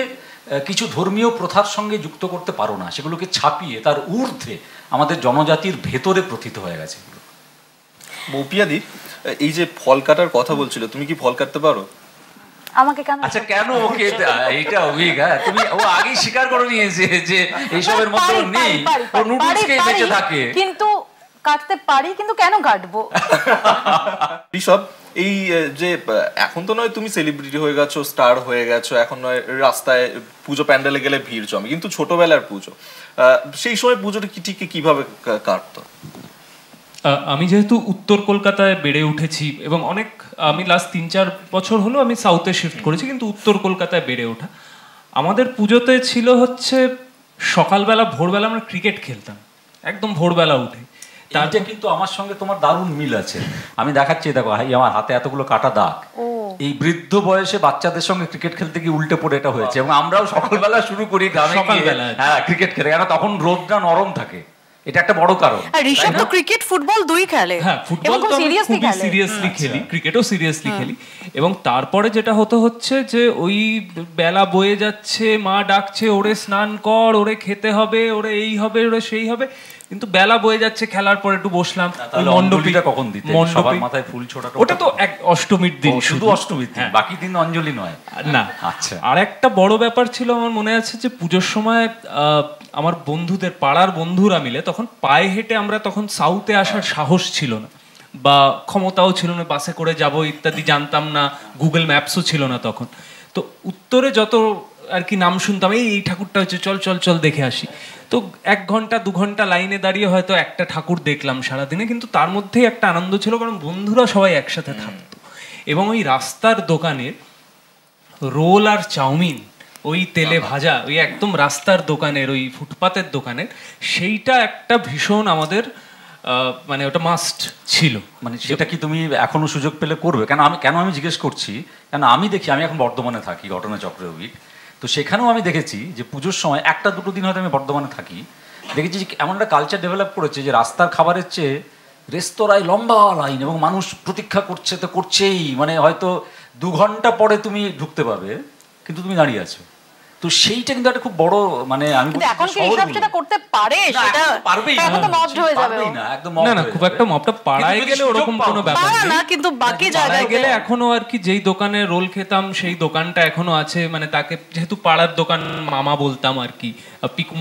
কিছু ধর্মীয় প্রথার সঙ্গে যুক্ত করতে পারো না, সেগুলোকে ছাপিয়ে তার ঊর্ধ্বে আমাদের জনজাতির ভেতরে প্রথিত হয়ে গেছে। মৌপিয়াদি, এই যে ফল কাটার কথা বলছিল, তুমি কি ফল কাটতে পারো? আমাকে কেন? আচ্ছা, কেন ওকে এইটা উইক? হ্যাঁ, তুমি ও আগেই স্বীকার করে নিয়েছে যে এইসবের মধ্যে নেই, ও নুডলস খেয়ে বেঁচে থাকে। কিন্তু কাটতে পারি, কিন্তু কেন কাটবো? ঋষভ, এই যে এখন তো নয় তুমি সেলিব্রিটি হয়ে গেছো, স্টার হয়ে গেছো, এখন নয় রাস্তায় পুজো প্যান্ডেলে গেলে ভিড় জমে, কিন্তু ছোটবেলার পুজো, সেই সময় পুজোটা কি ঠিক কিভাবে কাটতো? আমি যেহেতু উত্তর কলকাতায় বেড়ে উঠেছি এবং আমি লাস্ট 3-4 বছর হলো আমি সাউথে শিফট করেছি, কিন্তু উত্তর কলকাতায় বেড়ে ওঠা। আমাদের পুজোতে ছিল হচ্ছে সকালবেলা ভোরবেলা আমরা ক্রিকেট খেলতাম, একদম ভোরবেলা উঠে। তারটা কিন্তু আমার সঙ্গে তোমার দারুণ মিল আছে। আমি দেখাচ্ছি, দেখো আমার হাতে এতগুলো কাটা দাগ। এই বৃদ্ধ বয়সে বাচ্চাদের সঙ্গে ক্রিকেট খেলতে গিয়ে উল্টে পড়ে এটা হয়েছে। এবং আমরাও সকালবেলা শুরু করি গ্রামে সকালবেলা, হ্যাঁ, ক্রিকেট খেলে, কারণ তখন রোদটা নরম থাকে। এটা একটা বড় কারণ। ঋষভ তো ক্রিকেট ফুটবল দুই খেলে। হ্যাঁ, ফুটবল তো সিরিয়াসলি খেলি, ক্রিকেটও সিরিয়াসলি খেলি। এবং তারপরে যেটা হচ্ছে যে ওই বেলা বয়ে যাচ্ছে, মা ডাকছে ওরে স্নান কর, ওরে খেতে হবে, ওরে এই হবে, ওরে সেই হবে, কিন্তু বেলা বয়ে যাচ্ছে, খেলার পর একটু বসলাম। মণ্ডপীটা কখন দিতে? সবার মাথায় ফুল ছোটাটা ওটা তো এক অষ্টমীর দিন, শুধু অষ্টমীর দিন, বাকি দিন অঞ্জলি নয় না। আচ্ছা, আর একটা বড় ব্যাপার ছিল আমার মনে আছে যে পুজোর সময় আমার বন্ধুদের, পাড়ার বন্ধুরা মিলে তখন পায়ে হেঁটে, আমরা তখন সাউথে আসার সাহস ছিল না বা ক্ষমতাও ছিল না, বাসে করে যাব ইত্যাদি জানতাম না, গুগল ম্যাপসও ছিল না তখন। তো উত্তরে যত আর কি নাম শুনতাম, এই ঠাকুরটা হচ্ছে, চল চল চল দেখে আসি। তো 1 ঘন্টা 2 ঘন্টা লাইনে দাঁড়িয়ে হয়তো একটা ঠাকুর দেখলাম সারাদিনে, কিন্তু তার মধ্যেই একটা আনন্দ ছিল, কারণ বন্ধুরা সবাই একসাথে থাকতো। এবং ওই রাস্তার দোকানের রোল আর চাউমিন, ওই তেলে ভাজা, ওই একদম রাস্তার দোকানের, ওই ফুটপাতের দোকানের, সেইটা একটা ভীষণ আমাদের মানে ওটা মাস্ট ছিল। মানে সেটা কি তুমি এখনো সুযোগ পেলে করবে? কেন আমি জিজ্ঞেস করছি, কেন আমি দেখি, আমি এখন বর্ধমানে থাকি, ঘটনাচক্রের উইক, তো সেখানেও আমি দেখেছি যে পুজোর সময় 1-2 দিন হয়তো আমি বর্ধমানে থাকি, দেখেছি যে এমন একটা কালচার ডেভেলপ করেছে যে রাস্তার খাবারের চেয়ে রেস্তোরাঁয় লম্বা লাইন, এবং মানুষ প্রতীক্ষা করছে, তো করছেই, মানে হয়তো 2 ঘন্টা পরে তুমি ঢুকতে পাবে, কিন্তু তুমি দাঁড়িয়ে আছো। তো সেইটা কিন্তু একটা খুব বড়, মানে আমি এখন কি সব সেটা করতে পারে, সেটা পারবেই না, এখন তো মদ হয়ে যাবে না, একদম না, খুব একটা মপটা পাড়ায় গেলে ওরকম কোনো ব্যাপার না, কিন্তু বাকি জায়গায় গেলে এখনো আর কি যেই দোকানে রোল খেতাম সেই দোকানটা এখনো আছে, মানে তাকে যেহেতু পাড়ার দোকান মামা বলতাম আর কি, পিকু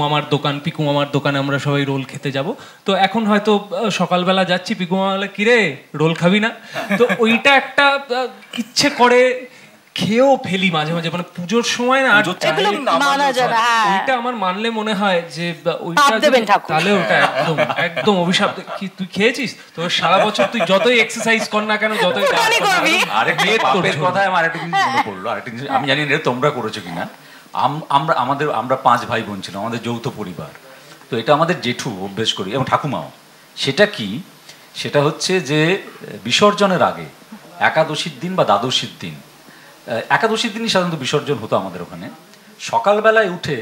মামার দোকানে আমরা সবাই রোল খেতে যাব। তো এখন হয়তো সকালবেলা যাচ্ছি, পিকু মামা বলে কিরে রোল খাবি না, তো ওইটা একটা ইচ্ছে করে খেয়েও ফেলি মাঝে মাঝে, মানে পুজোর সময় না ওইটা আমার মানলে মনে হয় যে তাহলে ওটা একদম একদম অভিশাপ। কি তুই খেয়েছিস? তোর সারা বছর তুই যতই এক্সারসাইজ কর না কেন, যতই কথায় আমার একটা জিনিস মনে পড়লো, আরেকটা জিনিস আমি জানি না তোমরা করেছো কিনা। আমরা 5 ভাই বোন ছিলাম, আমাদের যৌথ পরিবার। তো এটা আমাদের জেঠু অভ্যেস করি, এবং ঠাকুমাও। সেটা কি, সেটা হচ্ছে যে বিসর্জনের আগে একাদশীর দিন বা দ্বাদশীর দিন, একাদশীর দিনই সাধারণত বিসর্জন হতো আমাদের ওখানে, সকালবেলায় উঠে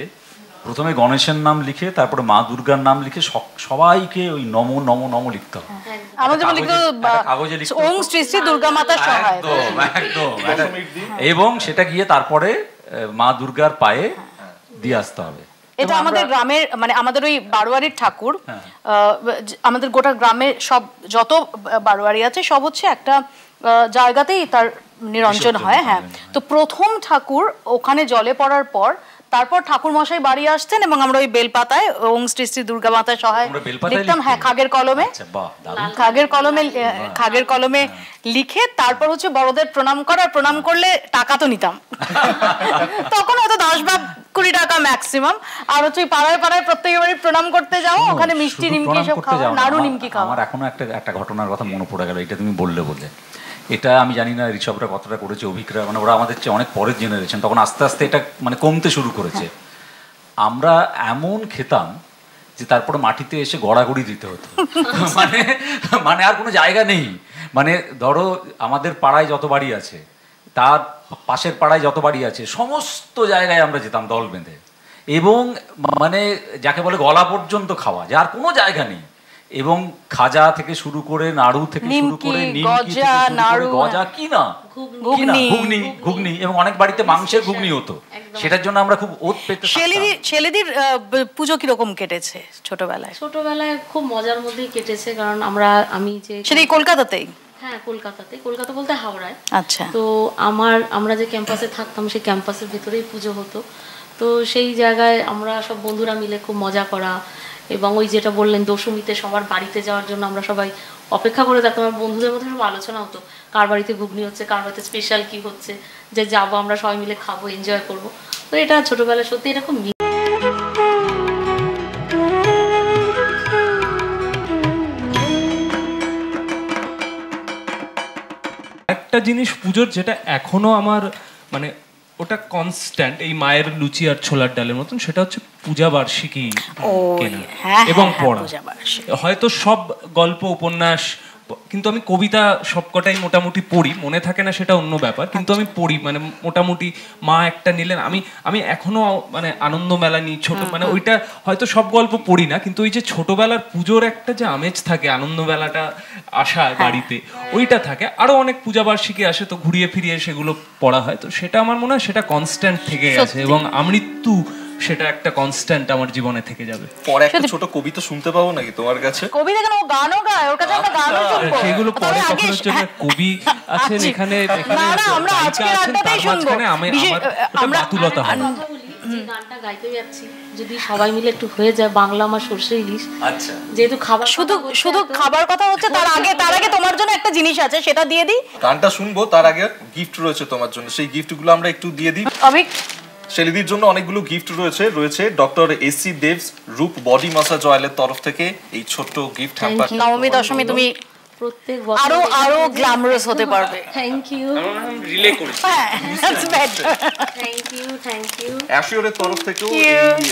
প্রথমে গণেশের নাম লিখে, তারপরে মা দুর্গার নাম লিখে সবাইকে ওই নম নম নম লিখতে হবে। এবং সেটা গিয়ে তারপরে মা দুর্গার পায়ে দিয়ে আসতে হবে। এটা আমাদের গ্রামের, মানে আমাদের ওই বারোয়ারির ঠাকুর, আমাদের গোটা গ্রামের সব যত বারোয়ারি আছে সব হচ্ছে একটা জায়গাতেই তার নিরঞ্জন হয়। হ্যাঁ, তো প্রথম ঠাকুর ওখানে জলে পড়ার পর তারপর ঠাকুর মশাই বাড়ি আসতেন, এবং আমরা ওই বেলপাতায় ওং শ্রী শ্রী দুর্গা মাতার সহায় লিখতাম। হ্যাঁ, খাগের কলমে লিখে তারপর হচ্ছে বড়দের প্রণাম করা, প্রণাম করলে টাকা তো নিতাম তখন হয়তো 10-20 টাকা ম্যাক্সিমাম। আর হচ্ছে পাড়ায় পাড়ায় প্রত্যেকের বাড়ি প্রণাম করতে যাও, ওখানে মিষ্টি নিমকি সব খাওয়া, নাড়ু নিমকি খাওয়া। আমার এখনো একটা ঘটনার কথা মনে পড়ে গেল, এটা তুমি বললে। এটা আমি জানি না ঋষভরা কতটা করেছে, অভিজ্ঞরা, মানে ওরা আমাদের চেয়ে অনেক পরের জেনারেশন, তখন আস্তে আস্তে এটা মানে কমতে শুরু করেছে। আমরা এমন খেতাম যে তারপরে মাটিতে এসে গড়াগড়ি দিতে হতো মানে আর কোনো জায়গা নেই। মানে ধরো আমাদের পাড়ায় যত বাড়ি আছে তার পাশের পাড়ায় যত বাড়ি আছে সমস্ত জায়গায় আমরা যেতাম দল বেঁধে, এবং মানে যাকে বলে গলা পর্যন্ত খাওয়া, যার কোনো জায়গা নেই, এবং খাজা থেকে শুরু করে নাড়ু থেকে শুরু করে নিমকি থেকে শুরু করে গজা কি না ঘুগনি, এবং অনেক বাড়িতে মাংসের ঘুগনি হতো, সেটার জন্য আমরা খুব ওত পেতে। ছেলেদের পুজো কিরকম কেটেছে ছোটবেলায়? ছোটবেলায় খুব মজার মধ্যেই কেটেছে, কারণ আমি যে সেটাই কলকাতাতেই। হ্যাঁ, কলকাতা বলতে হাওড়ায়। আচ্ছা। তো আমরা যে ক্যাম্পাসে থাকতাম সেই ক্যাম্পাসের ভিতরেই পুজো হতো। তো সেই জায়গায় আমরা সব বন্ধুরা মিলে খুব মজা করা, এবং ওই যেটা বললেন দশমীতে সবার বাড়িতে যাওয়ার জন্য আমরা সবাই অপেক্ষা করে থাকতাম। আমার বন্ধুদের মধ্যে সব আলোচনা হতো কার বাড়িতে ঘুগনি হচ্ছে, কার বাড়িতে স্পেশাল কি হচ্ছে, যে যাবো আমরা সবাই মিলে খাবো, এনজয় করবো। তো এটা ছোটবেলায় সত্যি এরকম। একটা জিনিস পুজোর যেটা এখনো আমার মানে ওটা কনস্ট্যান্ট, এই মায়ের লুচি আর ছোলার ডালের মতন, সেটা হচ্ছে পূজা বার্ষিকী কেনা এবং পড়া। হয়তো সব গল্প উপন্যাস, কিন্তু আমি কবিতা সবকটাই মোটামুটি পড়ি, মনে থাকে না সেটা অন্য ব্যাপার, কিন্তু আমি পড়ি, মানে মোটামুটি মা একটা নিলেন, আমি এখনো মানে আনন্দ মেলা নিই ছোট, মানে ওইটা হয়তো সব গল্প পড়ি না, কিন্তু ওই যে ছোটবেলার পুজোর একটা যে আমেজ থাকে, আনন্দ মেলাটা আসা বাড়িতে, ওইটা থাকে। আরো অনেক পূজা বার্ষিকী আসে, তো ঘুরিয়ে ফিরিয়ে সেগুলো পড়া হয়, তো সেটা আমার মনে হয় সেটা কনস্ট্যান্ট থেকে গেছে, এবং আমৃত্যু সেটা একটা কনস্ট্যান্ট আমার জীবনে থেকে যাবে। পরে একটা ছোট কবিতা শুনতে পাবো নাকি তোমার কাছে? কবিতা কেন, ও গানও গায়, ওর কাছে একটা গানও শুনবো। সেগুলো পরে কখনোর জন্য কবি আছেন এখানে, আমরা আজকে আড্ডাতেই শুনবো। আমরা বাতুলতা হয়। যে গানটা গাইতে যাচ্ছি, যদি সবাই মিলে একটু হয়ে যায়, বাংলা আমার সরষে ইলিশ। আচ্ছা, যেহেতু খাবার শুধু খাবার কথা হচ্ছে, তার আগে তোমার জন্য একটা জিনিস আছে, সেটা দিয়ে দিই। গানটা শুনবো, তার আগে গিফট রয়েছে তোমার জন্য, সেই গিফটগুলো আমরা একটু দিয়ে দিই। শেলিদির জন্য অনেকগুলো গিফট রয়েছে ডক্টর এসসি দেভস রূপ বডি মাসাজ অয়েলের তরফ থেকে এই ছোট্ট গিফট হ্যাম্পার। নবমী দশমী তুমি প্রত্যেক বছর আরো গ্ল্যামারাস হতে পারবে। থ্যাংক ইউ, রিলে করি। Thank you. অ্যাশিওরের তরফ থেকেও এই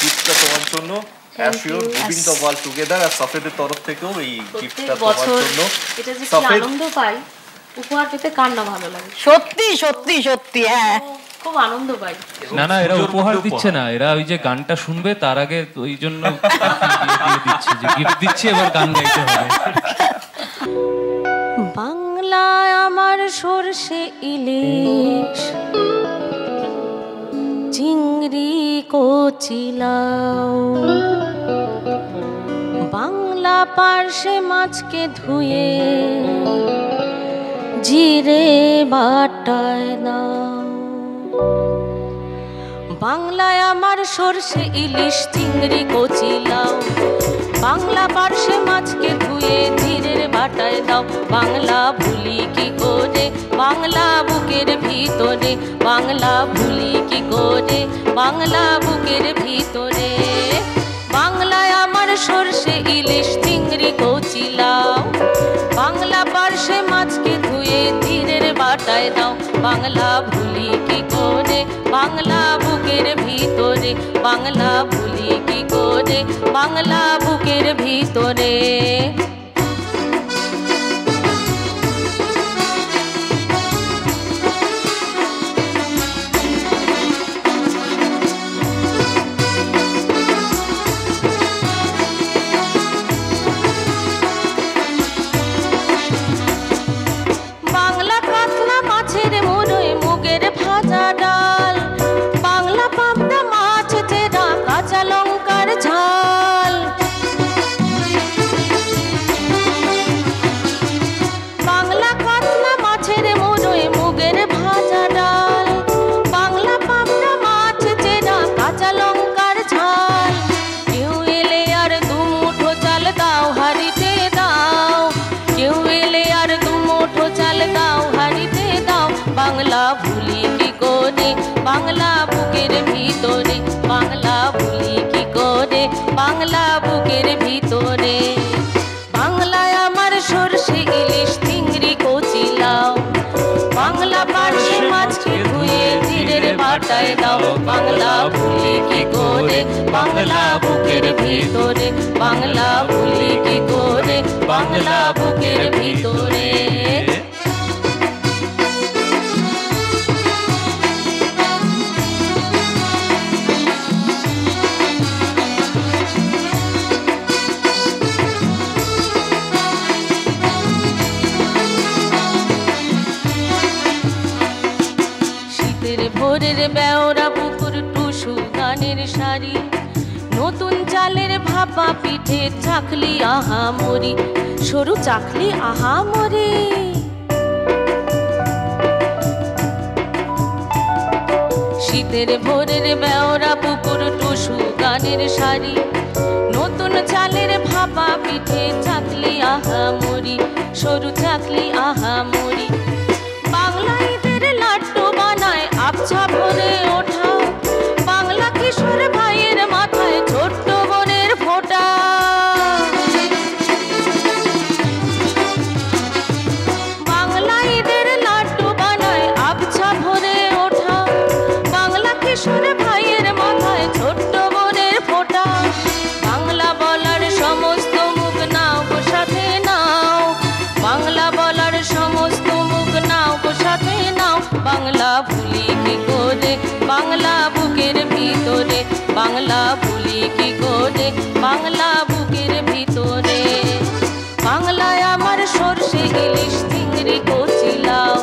গিফটটা তোমার জন্য, Assure moving the world together, আর সাফেদের তরফ থেকেও এই গিফটটা তোমার জন্য। এটা যে কি আনন্দ পাই, উপহার পেতে কার না ভালো লাগে। সত্যি সত্যি সত্যি, হ্যাঁ খুব আনন্দ পাই। না এরা উপহার দিচ্ছে না, এরা ওই যে গানটা শুনবে তার আগে ওই জন্য দিয়ে দিচ্ছে, যে গিফট দিচ্ছে, এবার গান গাইতে হবে। বাংলায় আমার সরষে ইলিশ, চিংড়ি কচিলাও, বাংলা পার্শে মাছকে ধুয়ে জিরে বাটায় দাও। বাংলায় আমার সরষে ইলিশ, চিংড়ি কচিলাও, বাংলা পার্শে মাছকে ধুয়ে জিরের বাটায় দাও। বাংলা ভুলি কি করে বাংলা বুকের ভিতরে, বাংলা ভুলি কি করে বাংলা বুকের ভিতরে। বাংলায় আমার সরষে ইলিশ, চিংড়ি কচিলাও, বাংলা পার্শে মাছকে ধুয়ে জিরের বাটায় দাও। বাংলা ভুলি কি করে বাংলা বুকের ভিতরে, বাংলা ভুলি কি করে বাংলা বুকের ভিতরে। বাংলা কাতলা মাছের মুড়োয় মুগের ভাজা ডাল, বাংলা পাবদা মাছ চেরা কাঁচা লঙ্কার ঝাল। বাংলা কাতলা মাছের মুড়োয় মুগের ভাজা ডাল, বাংলা পাবদা মাছ চেরা কাঁচা লঙ্কার ঝাল। কেউ এলে আর দু মুঠো চাল দাও হাঁড়িতে দাও, কেউ এলে আর দু মুঠো চাল দাও হাঁড়িতে দাও। বাংলা ভুলি কি করে বাংলা বুকের ভিতরে, বাংলা ভুলি কি করে বাংলা বুকের ভিতরে। বাংলায় আমার সরষে ইলিশ, চিংড়ি কচিলাও, বাংলা পার্শে মাছকে ধুয়ে জিরের বাটায় দাও। বাংলা ভুলি কি করে বাংলা বুকের ভিতরে, বাংলা ভুলি কি করে বাংলা বুকের ভিতরে। শীতের ভোরের বেওরা পুকুর টুসু গানের শাড়ি, নতুন চালের ভাপা পিঠে চাকলি আহা মরি, সরু চাকলি আহা মরি। শীতের ভোরের বেওরা পুকুর টুসু গানের শাড়ি, নতুন চালের ভাপা পিঠে চাকলি আহা মরি, সরু চাকলি আহা মরি। বাংলা ঈদের লাড্ডু বানায় আবছা ভরে ওঠা, বাংলা কিশোর ভাইয়ের মাথায় ছোট্ট বোনের ফোঁটা। বাংলা ঈদের লাড্ডু বানায় আবছা ভরে ওঠা, বাংলা কিশোর ভাইয়ের মাথায় ছোট্ট বোনের ফোঁটা। বাংলা বলার সমস্ত মুখ নাও গো সাথে নাও, বাংলা বলার সমস্ত মুখ নাও গো সাথে নাও। বাংলা ভুলি কি করে বাংলা বুকের ভিতরে, বাংলা ভুলি কি করে বাংলা বুকের ভিতরে। বাংলায় আমার সর্ষে ইলিশ চিংড়ি কচি লাউ,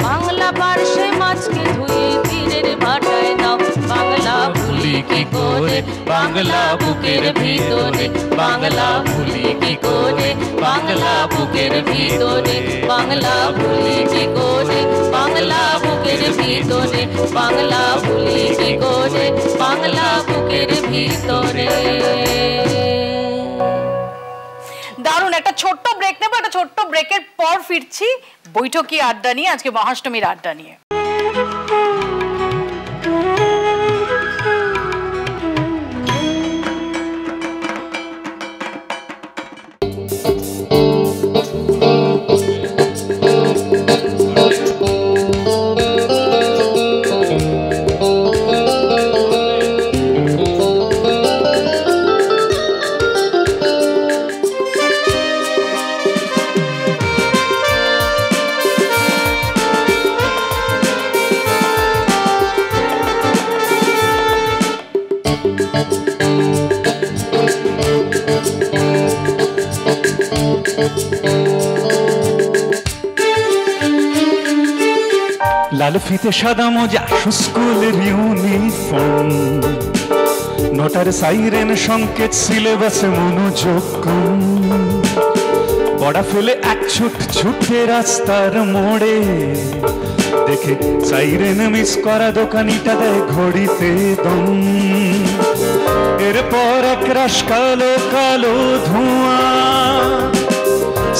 বাংলা পার্শে মাছকে ধুয়ে তীরের ভাটায় দাও। বাংলা ভুলি কি করে বাংলা বুকের ভিতরে, বাংলা ভুলি কি করে বাংলা বুকের ভিতরে, বাংলা ভুলি কি করে বাংলা বুকের ভিতরে, বাংলা ভুলি কি করে বাংলা বুকের ভিতরে। দারুণ একটা ছোট্ট ব্রেক নেবো, একটা ছোট্ট ব্রেকের পর ফিরছি বৈঠকি আড্ডা নিয়ে, আজকে মহাষ্টমীর আড্ডা নিয়ে। লাল ফিতে সাদা মোজা স্কুলের ইউনিফর্ম, নটার সাইরেন সংকেত সিলেবাসে মনোযোগ কম। পড়া ফেলে এক ছুট ছুটে রাস্তার মোড়ে, দেখে সাইরেন মিস করা দোকানিটা দেয় ঘড়িতে দম। এরপর এক রাশ কালো কালো ধোঁয়া,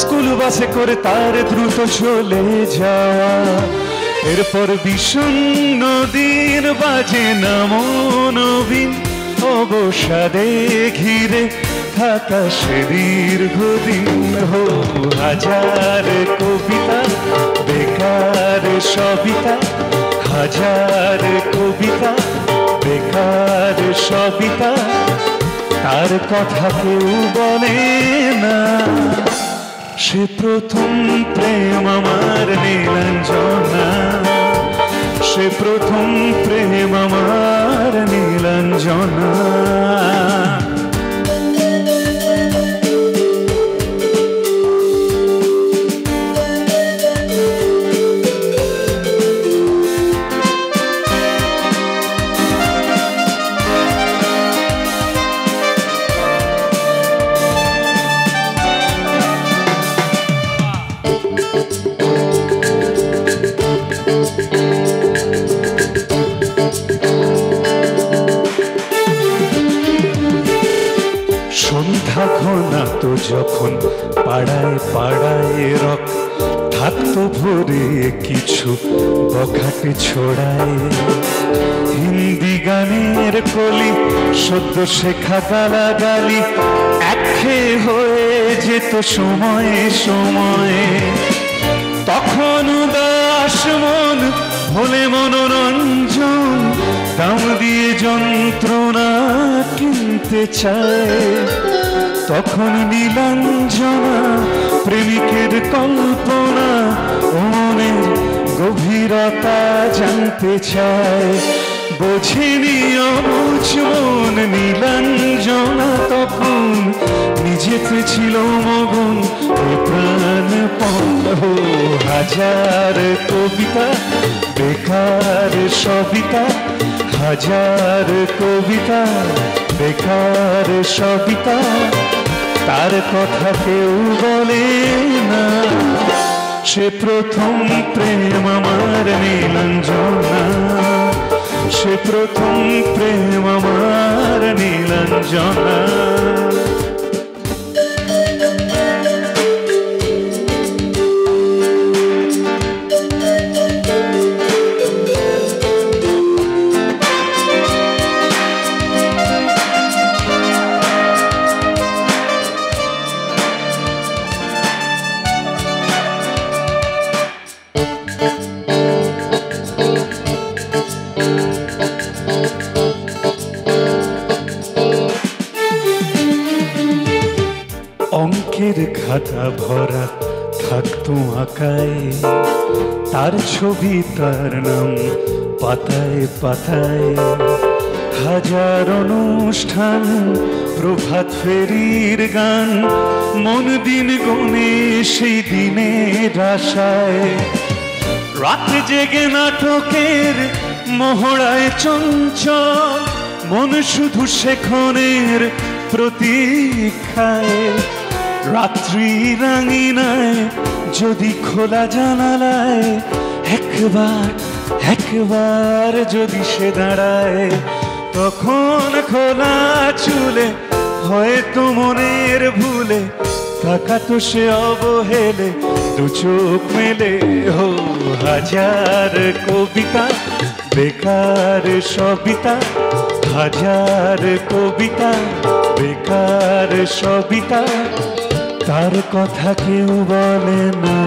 স্কুল বাসে করে তার দ্রুত চলে যাওয়া। এরপর বিষণ্ণ দিন বাজে নামো নবীন, অবসাদে ঘিরে থাকা সে দীর্ঘদিন। হো হাজার কবিতা বেকার সবিতা, হাজার কবিতা বেকার সবিতা, তার কথা কেউ বলে না। সে প্রথম প্রেম আমার নীলাঞ্জনা, সে প্রথম প্রেম আমার নীলাঞ্জনা। সন্ধ্যা ঘনা তো যখন পাড়ায় পাড়ায় রক থাকতো ভরে কিছু বখাটে ছড়ায়। হিন্দি গানের কলি সদ্য শেখা গালাগালি একঘেয়ে হয়ে যেত সময়ে সময়ে। তখন উদাস মন ভোলে মনোরঞ্জন, দাম দিয়ে যন্ত্রণা কিনতে চায়। তখন নীলাঞ্জনা প্রেমিকের কল্পনা, মনের গভীরতা জানতে চায়। বোঝেনি অবুঝ মন নীলাঞ্জনা তখন, নিজেতে ছিল মগন প্রাণপণ। হাজার কবিতা বেকার বেকার সবিতা, হাজার কবিতা বেকার সবিতা, তার কথা কেউ বলে না। সে প্রথম প্রেম আমার নীলাঞ্জনা, সে প্রথম প্রেম আমার নীলাঞ্জনা। অঙ্কের খাতা ভরা থাকতো আঁকায়, তার ছবি তার নাম পাতায় পাতায়। হাজার অনুষ্ঠান প্রভাত ফেরির গান, মন দিন গনে সেই দিনের আশায়। রাত জেগে নাটকের মহড়ায় চঞ্চল, মন শুধু সেক্ষণের প্রতীক্ষায়। রাত্রি রাঙিনায় যদি খোলা জানালায় একবার একবার যদি সে দাঁড়ায়, তখন খোলা চুলে হয়তো মনের ভুলে তাকাতো সে অবহেলে দু চোখ মেলে। হো হাজার কবিতা বেকার সবিতা, হাজার কবিতা বেকার সবিতা, তার কথা কেউ বলে না।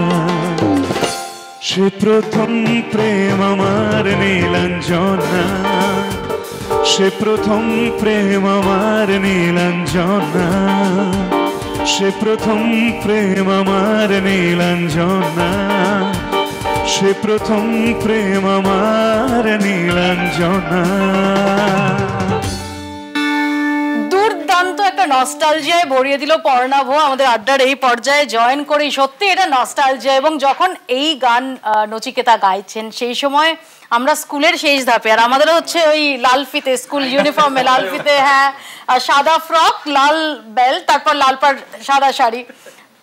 সে প্রথম প্রেম আমার নীলাঞ্জনা, সে প্রথম প্রেম আমার নীলাঞ্জনা, সে প্রথম প্রেম আমার নীলাঞ্জনা, সে প্রথম প্রেম আমার নীলাঞ্জনা। দুর্দান্ত একটা নস্টালজিয়ায় ভরিয়ে দিল পর্ণাভ আমাদের আড্ডার এই পর্যায়ে জয়েন করেই। সত্যি এটা নস্টালজিয়া। এবং যখন এই গান নচিকেতা গাইছেন সেই সময় আমরা স্কুলের শেষ ধাপে, আর আমাদের হচ্ছে ওই লাল ফিতে, স্কুল ইউনিফর্মে লাল ফিতে, হ্যাঁ, সাদা ফ্রক, লাল বেল্ট, তারপর লাল পাড় সাদা শাড়ি।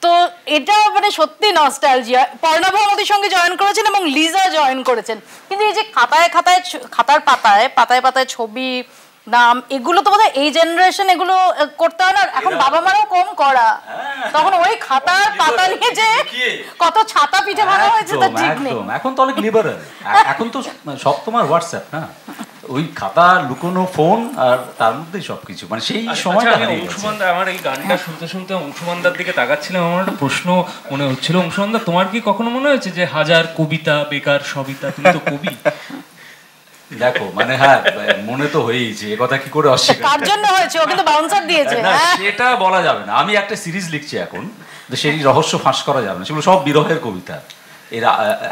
তো এটা মানে সত্যি নস্টালজিয়া। পর্ণাভ আমাদের সঙ্গে জয়েন করেছেন এবং লিজা জয়েন করেছেন। কিন্তু এই যে খাতায় খাতায় খাতার পাতায় পাতায় পাতায় ছবি, নাম, এগুলো তো বোধহয় এই জেনারেশন এগুলো করতে হয় না। এখন বাবা মারাও কম করা, তখন ওই খাতার পাতা নিয়ে যে কত ছাতা পিঠে ভাঙা হয়েছে তার ঠিক নেই। এখন তো অনেক লিবারেল, এখন তো সব তোমার হোয়াটসঅ্যাপ না, ওই খাতা লুকোনো ফোন আর তার মধ্যেই সবকিছু, মানে সেই সময়টা। অংশুমানদা, আমার এই গানটা শুনতে শুনতে অংশুমানদার দিকে তাকাচ্ছিলাম, আমার একটা প্রশ্ন মনে হচ্ছিল। অংশুমানদা, তোমার কি কখনো মনে হয়েছে যে হাজার কবিতা বেকার সবিতা, তুমি তো কবি? দেখো মানে হ্যাঁ, মনে তো হয়েইছে, এ কথা কি করে অস্বীকার? কার জন্য হয়েছে? ও কিন্তু বাউন্সার দিয়েছে। না, সেটা বলা যাবে না। আমি একটা সিরিজ লিখছি এখন, তো সেই রহস্য ফাঁস করা যাবে না। সেগুলো সব বিরহের কবিতা। এরা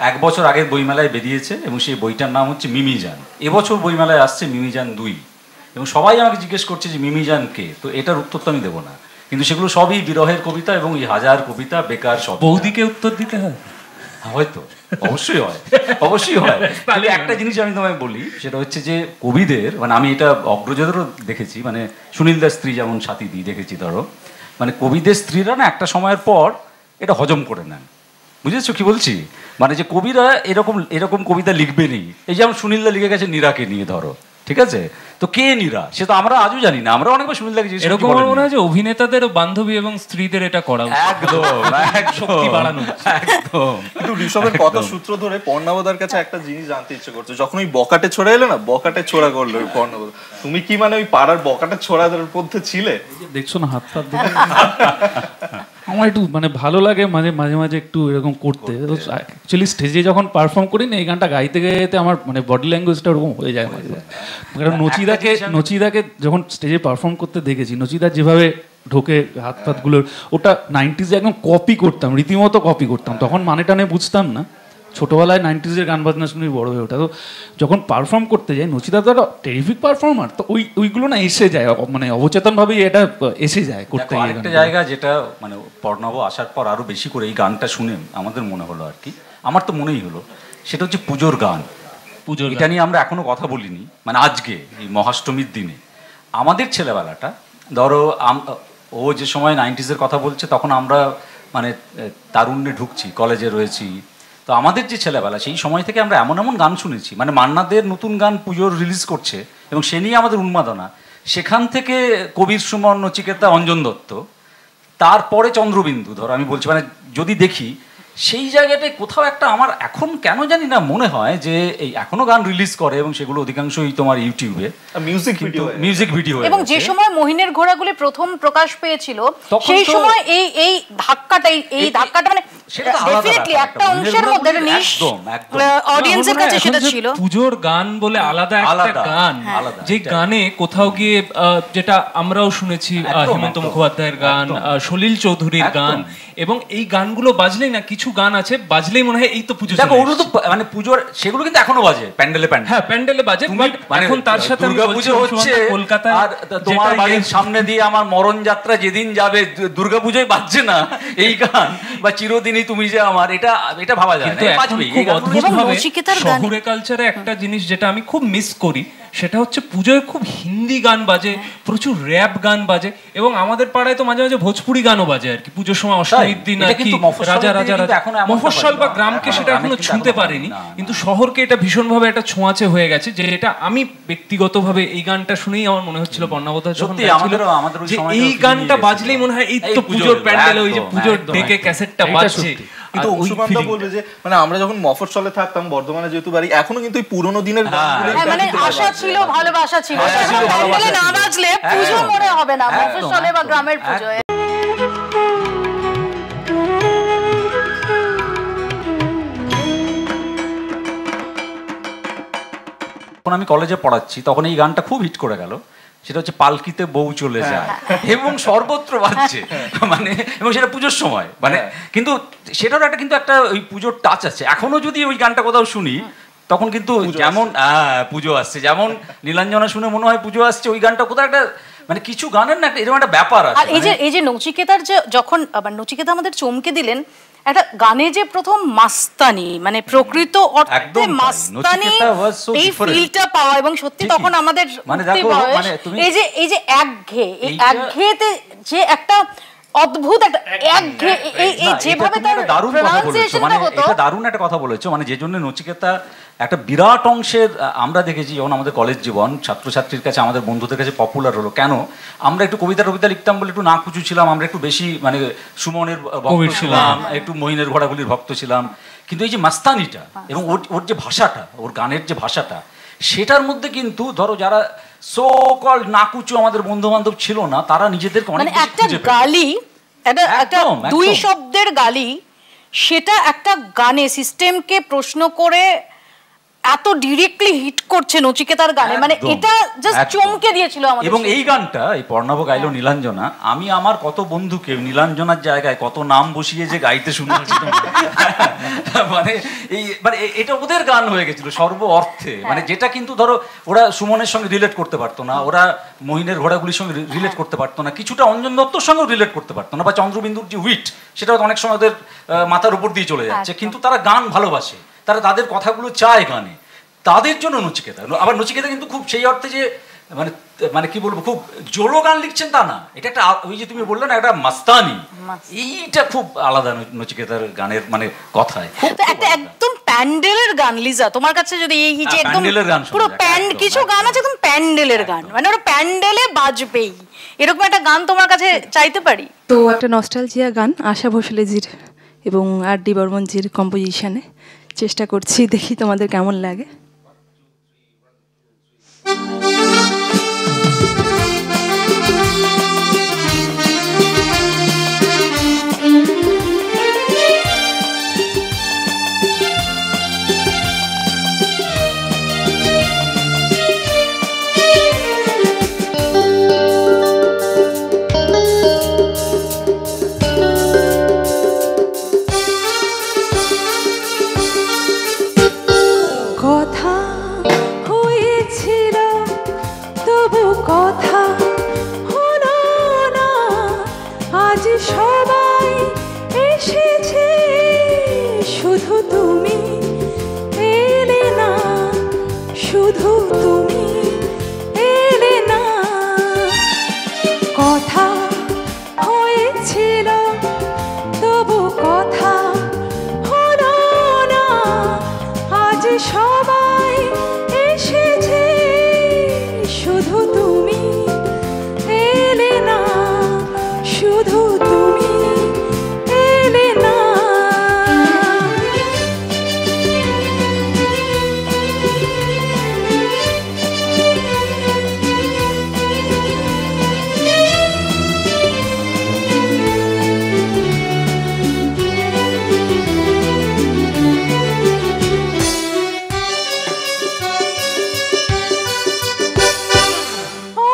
1 বছর আগের বইমেলায় বেরিয়েছে এবং সেই বইটার নাম হচ্ছে মিমিজান। এবছর বইমেলায় আসছে মিমিজান 2, এবং সবাই আমাকে জিজ্ঞেস করছে যে মিমিজান কে। তো এটার উত্তর তো আমি দেবো না, কিন্তু সেগুলো সবই বিরহের কবিতা এবং এই হাজার কবিতা বেকার সব। বৌদিকে উত্তর দিতে হয় হয়তো, অবশ্যই হয়, অবশ্যই হয়। তাহলে একটা জিনিস আমি তোমায় বলি, সেটা হচ্ছে যে কবিদের, মানে আমি এটা অগ্রজদেরও দেখেছি, মানে সুনীলদার স্ত্রী যেমন স্বাতীদি দেখেছি, ধরো মানে কবিদের স্ত্রীরা না একটা সময়ের পর এটা হজম করে নেন। বুঝেছো কি বলছি? মানে যে কবিরা এরকম এরকম কবিতা লিখবে নি। এই যেমন সুনীলদা লিখে গেছে নীরাকে নিয়ে, ধরো, ঠিক আছে? তো কে নীরা সে তো আমরা আজও জানি না। আমরা অনেকবার সুনীলদাকে জিজ্ঞেস এরকম মনে হয় যে অভিনেতাদের বান্ধবী এবং স্ত্রীদের এটা করা উচিত। একদম শক্তি বাড়ানো, একদম। কিন্তু ঋষভের কথা সূত্র ধরে পর্ণাবদার কাছে একটা জিনিস জানতে ইচ্ছে করছে। যখন ওই বকাটে ছোড়া এলো না, বকাটে ছোড়া করলো পর্ণাবদা, তুমি কি মানে ওই পাড়ার বকাটে ছোড়াদের মধ্যে ছিলে? দেখছো না হাত পা আমার একটু মানে ভালো লাগে মাঝে মাঝে মাঝে একটু এরকম করতে। অ্যাকচুয়ালি স্টেজে যখন পারফর্ম করি না, এই গানটা গাইতে গাইতে আমার মানে বডি ল্যাঙ্গুয়েজটা ওরকম হয়ে যায় মাঝে মাঝে। কারণ নচিদাকে যখন স্টেজে পারফর্ম করতে দেখেছি, নচিদা যেভাবে ঢোকে হাত ফাতগুলোর, ওটা 90s একদম কপি করতাম, রীতিমতো কপি করতাম। তখন মানে টানে বুঝতাম না, ছোটোবেলায় 90s গান বাজনা শুনে বড় হয়ে ওঠা। তো যখন পারফর্ম করতে যাই, নচিদা তো একটা টেরিফিক পারফর্মার, তো ওইগুলো না এসে যায়, মানে অবচেতনভাবেই এটা এসে যায় করতে গিয়ে। একটা জায়গা যেটা মানে পর্ণাভ আসার পর আরো বেশি করে এই গানটা শুনে আমাদের মনে হলো, আর কি আমার তো মনেই হলো, সেটা হচ্ছে পুজোর গান। পুজোর এটা নিয়ে আমরা এখনো কথা বলিনি, মানে আজকে এই মহাষ্টমীর দিনে আমাদের ছেলেবেলাটা ধরো ও যে সময় 90s কথা বলছে তখন আমরা মানে তারুণ্যে ঢুকছি, কলেজে রয়েছি, তো আমাদের যে ছেলেবেলা সেই সময় থেকে আমরা এমন এমন গান শুনেছি, মানে মান্নাদের নতুন গান পুজোর রিলিজ করছে এবং সে নিয়ে আমাদের উন্মাদনা, সেখান থেকে কবির সুমন, নচিকেতা, অঞ্জন দত্ত, তারপরে চন্দ্রবিন্দু, ধরো আমি বলছি মানে যদি দেখি সেই জায়গাটায় কোথাও একটা আমার এখন কেন জানি না মনে হয় যে এই এখনো গান রিলিজ করে এবং সেগুলো অধিকাংশই তোমার ইউটিউবে মিউজিক ভিডিও এবং যে সময় মোহিনের ঘোড়াগুলি প্রথম প্রকাশ পেয়েছিল সেই সময় এই ধাক্কাটা মানে ডেফিনেটলি একটা অংশের মধ্যে নিশ অডিয়েন্সের কাছে সেটা ছিল। পুজোর গান বলে আলাদা একটা গান, যে গানে কোথাও গিয়ে যেটা আমরাও শুনেছি হেমন্ত মুখোপাধ্যায়ের গান, সলিল চৌধুরীর গান, এবং এই গানগুলো বাজলেই না, কিছু গান আছে বাজলেই মনে হয় এই তো পুজো, মানে পুজোর সেগুলো কিন্তু এখনো বাজে প্যান্ডেলে, হ্যাঁ প্যান্ডেলে বাজে, এখন তার সাথে দুর্গাপুজো হচ্ছে কলকাতায়, আর তোমার বাড়ির সামনে দিয়ে আমার মরণ যাত্রা যেদিন যাবে দুর্গাপুজোয় বাজছে না এই গান, বা চিরদিনই তুমি যে আমার, এটা ভাবা যায় না। খুব অদ্ভুতভাবে শহুরে কালচারে একটা জিনিস যেটা আমি খুব মিস করি সেটা হচ্ছে পুজোয় খুব হিন্দি গান বাজে, প্রচুর র্যাপ গান বাজে, এবং আমাদের পাড়ায় তো মাঝে মাঝে ভোজপুরি গানও বাজে আর কি পুজোর সময়, অষ্টমীর দিন আর কি রাজা মফস্বল বা গ্রামকে সেটা এখনো ছুঁতে পারেনি, কিন্তু শহরকে এটা ভীষণভাবে একটা ছোঁয়াচে হয়ে গেছে। যে এটা আমি ব্যক্তিগতভাবে এই গানটা শুনেই আমার মনে হচ্ছিল বর্ণাবতা যখন যে এই গানটা বাজলেই মনে হয় এই তো পুজোর প্যান্ডেলে ওই যে পুজোর ডেকে ক্যাসেটটা বাজছে। কিন্তু অংশুমানদা বলবে যে মানে আমরা যখন মফস্বলে থাকতাম, বর্ধমানে যেহেতু বাড়ি, এখনো কিন্তু এই পুরোনো দিনের মানে আশা ছিল, ভালোবাসা ছিল, প্যান্ডেলে না বাজলে পুজো মনে হবে না মফস্বলে বা গ্রামের পুজোয়। যখন আমি কলেজে পড়াচ্ছি তখন এই গানটা খুব হিট করে গেল, সেটা হচ্ছে পালকিতে বউ চলে যায়, এবং সর্বত্র বাজছে, মানে এবং সেটা পুজোর সময়, মানে কিন্তু সেটার একটা কিন্তু একটা ওই পুজোর টাচ আছে। এখনো যদি ওই গানটা কোথাও শুনি তখন কিন্তু যেমন পুজো আসছে, যেমন নীলাঞ্জনা শুনে মনে হয় পুজো আসছে, ওই গানটা কোথাও একটা মানে কিছু গানের না এরকম একটা ব্যাপার আছে। আর এই যে নচিকেতার যে যখন আবার নচিকেতা আমাদের চমকে দিলেন একটা গানে, যে প্রথম মাস্তানি মানে প্রকৃত অর্থে মাস্তানি এই ফিলটা পাওয়া, এবং সত্যি তখন আমাদের এই যে একঘেয়েতে যে একটা অদ্ভুত একটা যেভাবে তার প্রনাউন্সিয়েশন হতো, এটা দারুণ একটা কথা বলেছো, মানে যে জন্য নচিকেতা একটা বিরাট অংশের আমরা দেখেছি যখন আমাদের কলেজ জীবন ছাত্রছাত্রীর কাছে, আমাদের বন্ধুদের কাছে পপুলার হলো। কেন? আমরা একটু কবিতা লিখতাম বলে একটু নাকুচু ছিলাম, আমরা একটু বেশি মানে সুমনের ভক্ত ছিলাম, একটু মহিনের ঘোড়াগুলির ভক্ত ছিলাম, কিন্তু এই যে মাস্তানিটা এবং ওর যে ভাষাটা, ওর গানের যে ভাষাটা, সেটার মধ্যে কিন্তু ধরো যারা সো কল্ড নাকুচু আমাদের বন্ধু বান্ধব ছিল না, তারা নিজেদেরকে অনেক একটা গালি, একটা দুই শব্দের গালি, সেটা একটা গানে সিস্টেমকে প্রশ্ন করে এত ডিরেক্টলি হিট করছে নচিকেতার গানে, মানে এটা জাস্ট চমকে দিয়েছিল আমাদের। এবং এই গানটা এই পর্ণব গাইলো নীলাঞ্জনা, আমি আমার কত বন্ধুকে নীলাঞ্জনার জায়গায় কত নাম বসিয়ে যে গাইতে শুনেছি, মানে এই মানে এটা ওদের গান হয়ে গেছিল সর্ব অর্থে, মানে যেটা কিন্তু ধরো ওরা সুমনের সঙ্গে রিলেট করতে পারতো না, ওরা মহিনের ঘোড়াগুলির সঙ্গে রিলেট করতে পারতো না, কিছুটা অঞ্জন দত্তর সঙ্গেও রিলেট করতে পারতো না, বা চন্দ্রবিন্দুর যে উইট সেটা অনেক সময় ওদের মাথার উপর দিয়ে চলে যাচ্ছে, কিন্তু তারা গান ভালোবাসে, তারা তাদের কথাগুলো চায় গানে, তাদের জন্য নচিকেতা। আবার নচিকেতা কিন্তু খুব সেই অর্থে যে মানে মানে কি বলবো খুব জোলো গান লিখছেন তা না, এটা একটা ওই যে তুমি বললে না একটা মাস্তানি, এইটা খুব আলাদা নচিকেতার গানের মানে কথায় একটা একদম প্যান্ডেলের গান। লিজা তোমার কাছে যদি এই যে একদম পুরো কিছু গান আছে একদম প্যান্ডেলের গান, মানে ওরা প্যান্ডেলে বাজবেই, এরকম একটা গান তোমার কাছে চাইতে পারি? তো একটা নস্টালজিয়া গান আশা ভোসলেজির এবং আর ডি বর্মনজির কম্পোজিশনে চেষ্টা করছি, দেখি তোমাদের কেমন লাগে। শুধু তুমি এলে না। কথা হয়েছিল তবু কথা হলো না, আজ সবাই এসেছে শুধু তুমি এলে না, শুধু তুমি এলে না।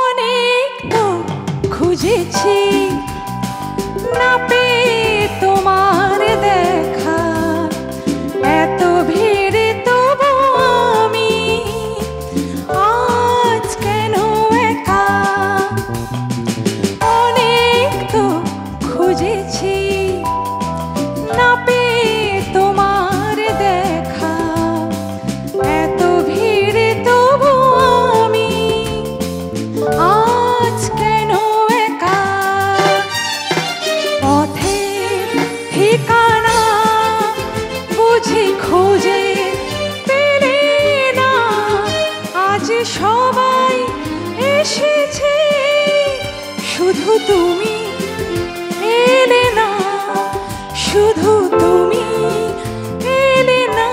অনেক তো খুঁজেছি না পেয়ে তোমার দেখা, এত ভিড়ে তবু আমি আজ কেন একা। অনেক তো খুঁজেছি না পেয়ে তোমার দেখা, এত ভিড়ে তবু আমি আজ কেন একা। পথের ঠিকানা বুঝি খুঁজে পেলে না, আজ সবাই এসেছে শুধু তুমি এলে না, শুধু তুমি এলে না।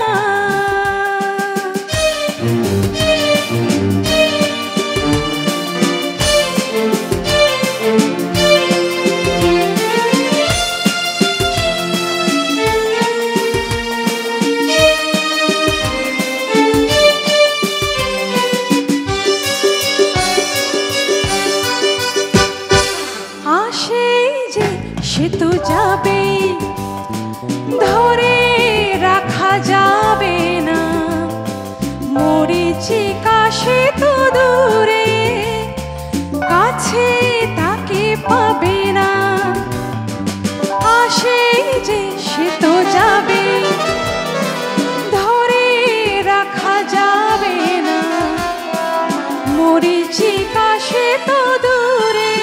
আসে যে সে তো যাবে, ধরে রাখা যাবে না, মরিচিকা সে তো দূরে, কাছে তাকে পাবে না। আসে যে সে তো যাবে, ধরে রাখা যাবে না, মরিচিকা সে তো দূরে,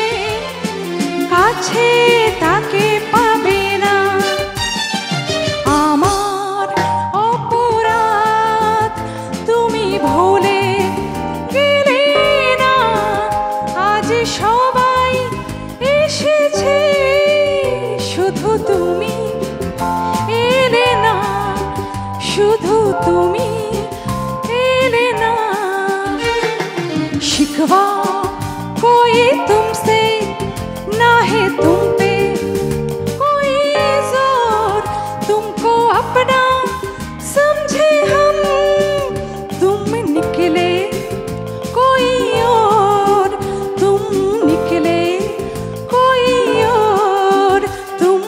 কাছে তাকে পাবে না। আমার অপরাধ তুমি ভুলে গেলে না, আজ সবাই এসেছে শুধু তুমি এলে না, শুধু তুমি এলে না। शिकवा कोई तुमसे ना है तुम पे कोई जोर, तुमको अपना समझे हम, तुम निकले कोई और, तुम निकले कोई और, तुम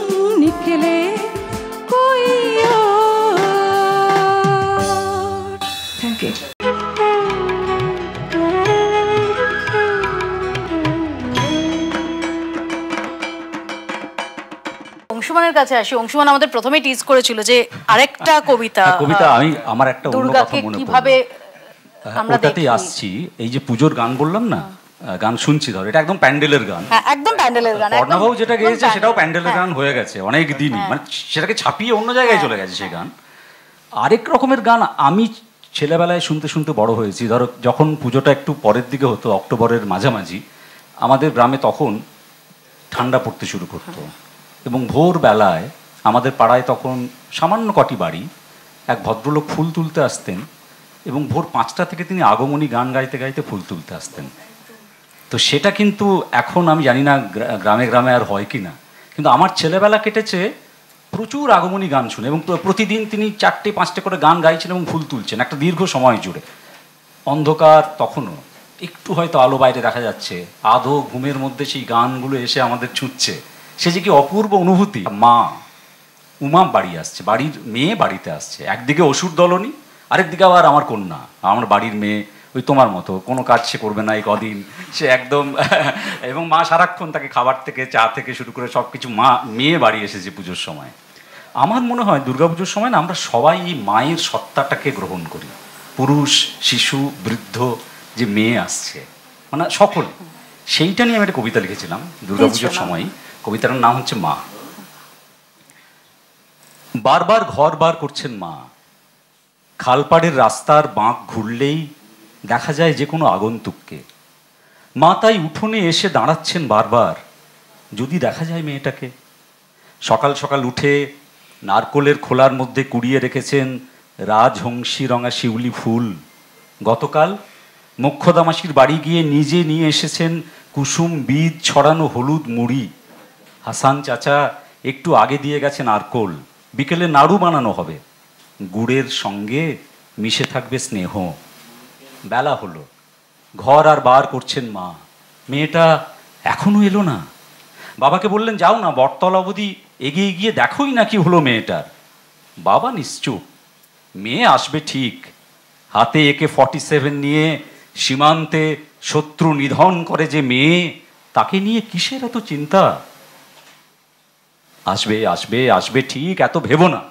निकले कोई और। Thank you. অংশুমানের কাছে আসি। অংশুমান আমাদের প্রথমে টিজ করেছিল যে আরেকটা কবিতা, কবিতা আমি আমার একটা অন্য কথা দুর্গাকে মনে কিভাবে আমরা ওটাতেই আসছি। এই যে পুজোর গান বললাম না, গান শুনছি, ধর এটা একদম প্যান্ডেলের গান, হ্যাঁ একদম প্যান্ডেলের গান। অর্ণাবাবু যেটা গেয়েছে সেটাও প্যান্ডেলের গান হয়ে গেছে অনেক দিনই, মানে সেটাকে ছাপিয়ে অন্য জায়গায় চলে গেছে সেই গান। আরেক রকমের গান আমি ছেলেবেলায় শুনতে শুনতে বড় হয়েছি। ধরো যখন পুজোটা একটু পরের দিকে হতো, অক্টোবরের মাঝামাঝি, আমাদের গ্রামে তখন ঠান্ডা পড়তে শুরু করতো এবং ভোরবেলায় আমাদের পাড়ায় তখন সামান্য কটি বাড়ি, এক ভদ্রলোক ফুল তুলতে আসতেন এবং ভোর 5টা থেকে তিনি আগমনী গান গাইতে গাইতে ফুল তুলতে আসতেন। তো সেটা কিন্তু এখন আমি জানি না গ্রামে গ্রামে আর হয় কি না, কিন্তু আমার ছেলেবেলা কেটেছে প্রচুর আগমনী গান শুনে এবং প্রতিদিন তিনি 4টে-5টে করে গান গাইছেন এবং ফুল তুলছেন একটা দীর্ঘ সময় জুড়ে। অন্ধকার তখনও, একটু হয়তো আলো বাইরে দেখা যাচ্ছে, আধো ঘুমের মধ্যে সেই গানগুলো এসে আমাদের ছুঁচ্ছে। সে যে কি অপূর্ব অনুভূতি। মা উমা বাড়ি আসছে, বাড়ির মেয়ে বাড়িতে আসছে, একদিকে অসুর দলনী, আরেকদিকে আবার আমার কন্যা, আমার বাড়ির মেয়ে, ওই তোমার মতো কোনো কাজ সে করবে না এই কদিন, সে একদম এবং মা সারাক্ষণ তাকে খাবার থেকে চা থেকে শুরু করে সব কিছু মেয়ে বাড়ি এসেছে পুজোর সময়। আমার মনে হয় দুর্গাপুজোর সময় না আমরা সবাই এই মায়ের সত্তাটাকে গ্রহণ করি। পুরুষ, শিশু, বৃদ্ধ যে মেয়ে আসছে, মানে সকল, সেইটা নিয়ে আমি একটা কবিতা লিখেছিলাম দুর্গাপুজোর সময়। কবিতাটার নাম হচ্ছে মা। বারবার ঘর বার করছেন মা, খালপাড়ের রাস্তার বাঁক ঘুরলেই দেখা যায় যে কোনো আগন্তুককে। মা তাই উঠোনে এসে দাঁড়াচ্ছেন বারবার, যদি দেখা যায় মেয়েটাকে। সকাল সকাল উঠে নারকোলের খোলার মধ্যে কুড়িয়ে রেখেছেন রাজহংসী রঙা শিউলি ফুল। গতকাল মোক্ষদামাসির বাড়ি গিয়ে নিজে নিয়ে এসেছেন কুসুম বীজ ছড়ানো হলুদ মুড়ি। হাসান চাচা একটু আগে দিয়ে গেছেন নারকোল, বিকেলে নাড়ু বানানো হবে, গুড়ের সঙ্গে মিশে থাকবে স্নেহ। বেলা হলো, ঘর আর বার করছেন মা, মেয়েটা এখনো এলো না। বাবাকে বললেন যাও না, বটতলা অবধি এগিয়ে গিয়ে দেখোই না কি হলো মেয়েটার। বাবা নিশ্চুপ, মেয়ে আসবে ঠিক, হাতে AK-47 নিয়ে সীমান্তে শত্রু নিধন করে যে মেয়ে, তাকে নিয়ে কিসের এত চিন্তা? আসবে আসবে আসবে ঠিক, এত ভেবো না।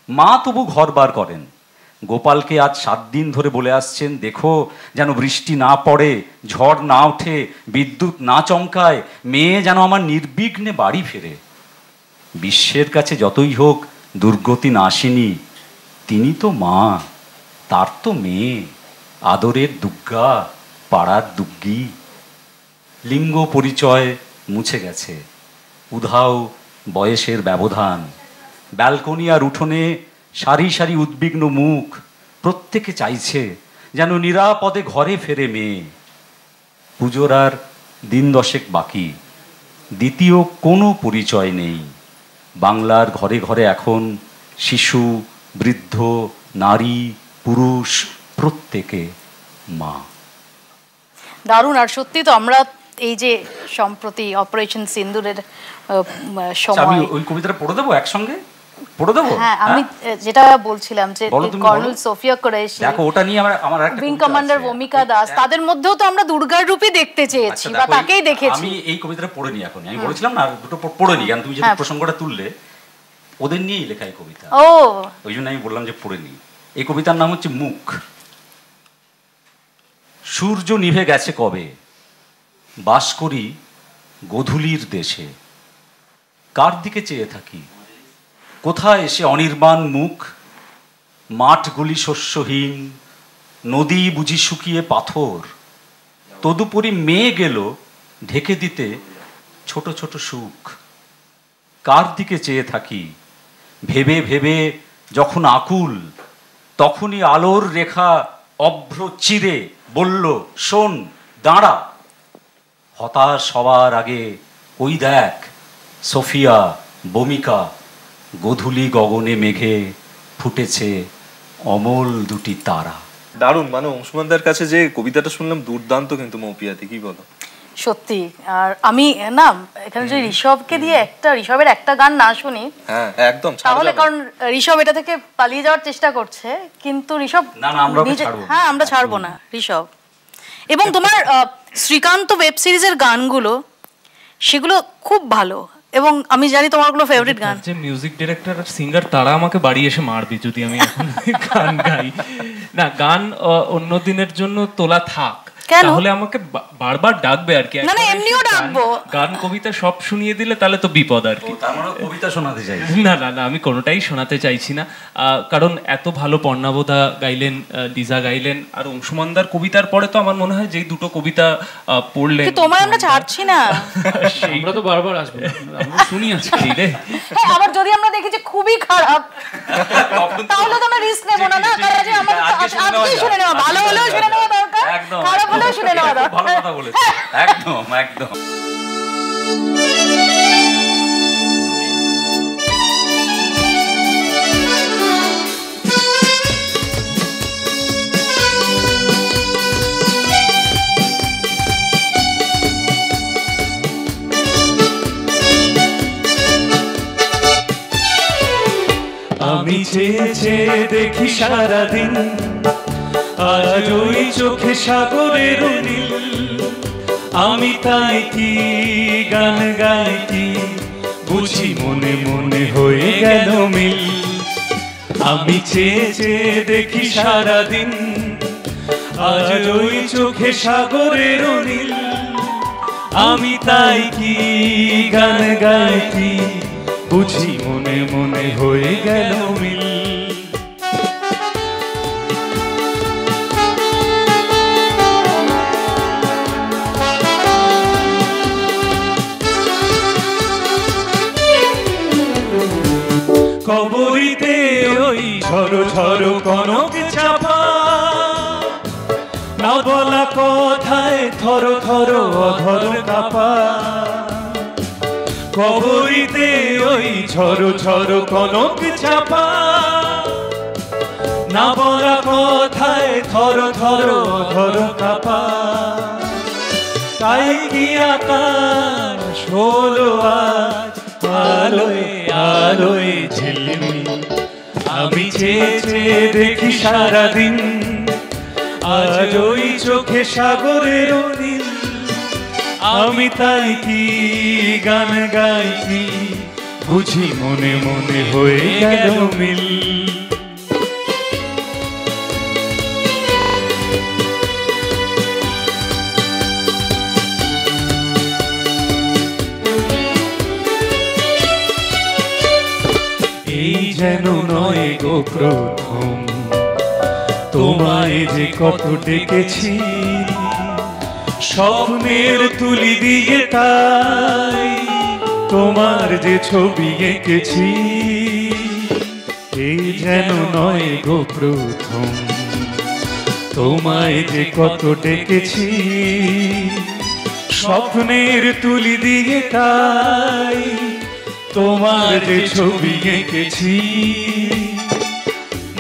মা তবু ঘর বার করেন। গোপালকে আজ 7 দিন ধরে বলে আসছেন, দেখো যেন বৃষ্টি না পড়ে, ঝড় না ওঠে, বিদ্যুৎ না চমকায়, মেয়ে যেন আমার নির্বিঘ্নে বাড়ি ফেরে। বিশ্বের কাছে যতই হোক দুর্গতি না আসেনি, তিনি তো মা, তার তো মেয়ে, আদরের দুর্গা, পাড়ার দুর্গি। লিঙ্গ পরিচয় মুছে গেছে, উধাও বয়সের ব্যবধান। ব্যালকনি আর উঠোনে সারি সারি উদ্বিগ্ন মুখ, প্রত্যেকে চাইছে যেন নিরাপদে ঘরে ফেরে মেয়ে। পুজোর আর দিন 10 বাকি, দ্বিতীয় কোনো পরিচয় নেই। বাংলার ঘরে ঘরে এখন শিশু, বৃদ্ধ, নারী, পুরুষ, প্রত্যেকে মা। দারুণ। আর সত্যি তো আমরা এই যে সম্প্রতি অপারেশন সিন্দুরের সময়, ওই কবিতাটা পড়ে দেবো একসঙ্গে, পড়ে দেবো। হ্যাঁ, আমি যেটা বলছিলাম যে কর্নেল সোফিয়া কুরেশি, দেখো ওটা নিয়ে আমার একটা উইং কমান্ডার ভূমিকা দাস, তাদের মধ্যেও তো আমরা দুর্গার রূপই দেখতে চেয়েছি বা তাকেই দেখেছি। আমি এই কবিতাটা পড়ে নি, এখন আমি বলেছিলাম না দুটো পড়ে নি, কারণ তুমি যে প্রসঙ্গটা তুললে ওদের নিয়েই লেখা এই কবিতা, ওই জন্য আমি বললাম যে পড়ে নি। এই কবিতার নাম হচ্ছে মুখ। সূর্য নিভে গেছে কবে, বাস করি গোধূলির দেশে, কার দিকে চেয়ে থাকি, কোথায় এসে অনির্বাণ মুখ। মাঠগুলি শস্যহীন, নদী বুঝি শুকিয়ে পাথর, তদুপরি মেয়ে গেল ঢেকে দিতে ছোট ছোট সুখ। কার দিকে চেয়ে থাকি, ভেবে ভেবে যখন আকুল, তখনই আলোর রেখা অভ্র চিরে বলল, শোন দাঁড়া। হতাশ হওয়ার আগে ওই দেখ সোফিয়া, বমিকা, গোধূলি গগনে মেঘে ফুটেছে অমল দুটি তারা। দারুণ, মানে অংশুমানদার কাছে যে কবিতাটা শুনলাম দুর্দান্ত, কিন্তু মৌপিয়াতে কি বলো? সত্যি। আর আমি না এখানে যদি ঋষভের একটা গান না শুনি, হ্যাঁ একদম, তাহলে, কারণ ঋষভ এটা থেকে পালিয়ে যাওয়ার চেষ্টা করছে, কিন্তু ঋষভ হ্যাঁ আমরা ছাড়বো না ঋষভ। এবং তোমার শ্রীকান্ত ওয়েব সিরিজের গানগুলো সেগুলো খুব ভালো, এবং আমি জানি তোমার কোনো ফেভারিট গান। যে মিউজিক ডিরেক্টর আর সিঙ্গার তারা আমাকে বাড়ি এসে মারবে যদি আমি এখন গান গাই। না, গান অন্য দিনের জন্য তোলা থাক, তাহলে আমাকে বারবার ডাকবে আর কি। না না, এমনিও ডাকবো। গান কবিতা সব শুনিয়ে দিলে তাহলে তো বিপদ আর কি। তার মানে কবিতা শোনাতে চাই? না না না, আমি কোনোটাই শোনাতে চাইছি না, কারণ এত ভালো পর্ণাবোধা গাইলেন, লিজা গাইলেন, আর অংশুমানদার কবিতার পরে তো আমার মনে হয় যেই দুটো কবিতা পড়লেন, তোমায় আমরা ছাড়ছি না, আমরা তো বারবার আসবো, আমরা শুনি আজকে রে। আবার যদি আমরা দেখি যে খুবই খারাপ, তাহলে তো আমরা রিস্ক নেব না। না, কারণ যে আমরা আজকেই শুনে নেওয়া, ভালো হলেও শুনে নেওয়া দরকার, খারাপ হলেও শুনে নেওয়া দরকার। ভালো কথা বলেছো, একদম একদম। আমি চেয়ে চেয়ে দেখি সারাদিন, আজ ওই চোখে সাগরের নীল। আমি তাই কি গান গাই কি, বুঝি মনে মনে হয়ে গেল মিল। আমি চেয়ে চেয়ে দেখি সারাদিন, আজ ওই চোখে সাগরের নীল, আমি তাই কি গান গাইতি, বুঝি মনে মনে হয়ে গেল মিল। কবরিতে ওই ঝড়ো ঝড়ো কনক চাপা, না বলা কথায় থর থর অধর কাপা। কবরিতে ওই ঝড়ো ঝড়ো কনক চাপা, না বলা কথায় থর থর অধর কাপা। তাই কি আকাশ হলো আজ আলোয় আলোয় ঝিলমিল, আমি চেয়ে চেয়ে দেখি সারাদিন, আজ ওই চোখে সাগরের নীল, আমি তাই কি গান গাইতি, বুঝি মনে মনে হয়ে গেল মিল। এই যেন নয় গো প্রথম, তোমায় যে কত ডেকেছি, স্বপ্নের তুলি দিয়ে তাই তোমার যে ছবি এঁকেছি। এই যেন নয় গো প্রথম, তোমায় যে কত ডেকেছি, স্বপ্নের তুলি দিয়ে তাই তোমার যে ছবি এঁকেছি।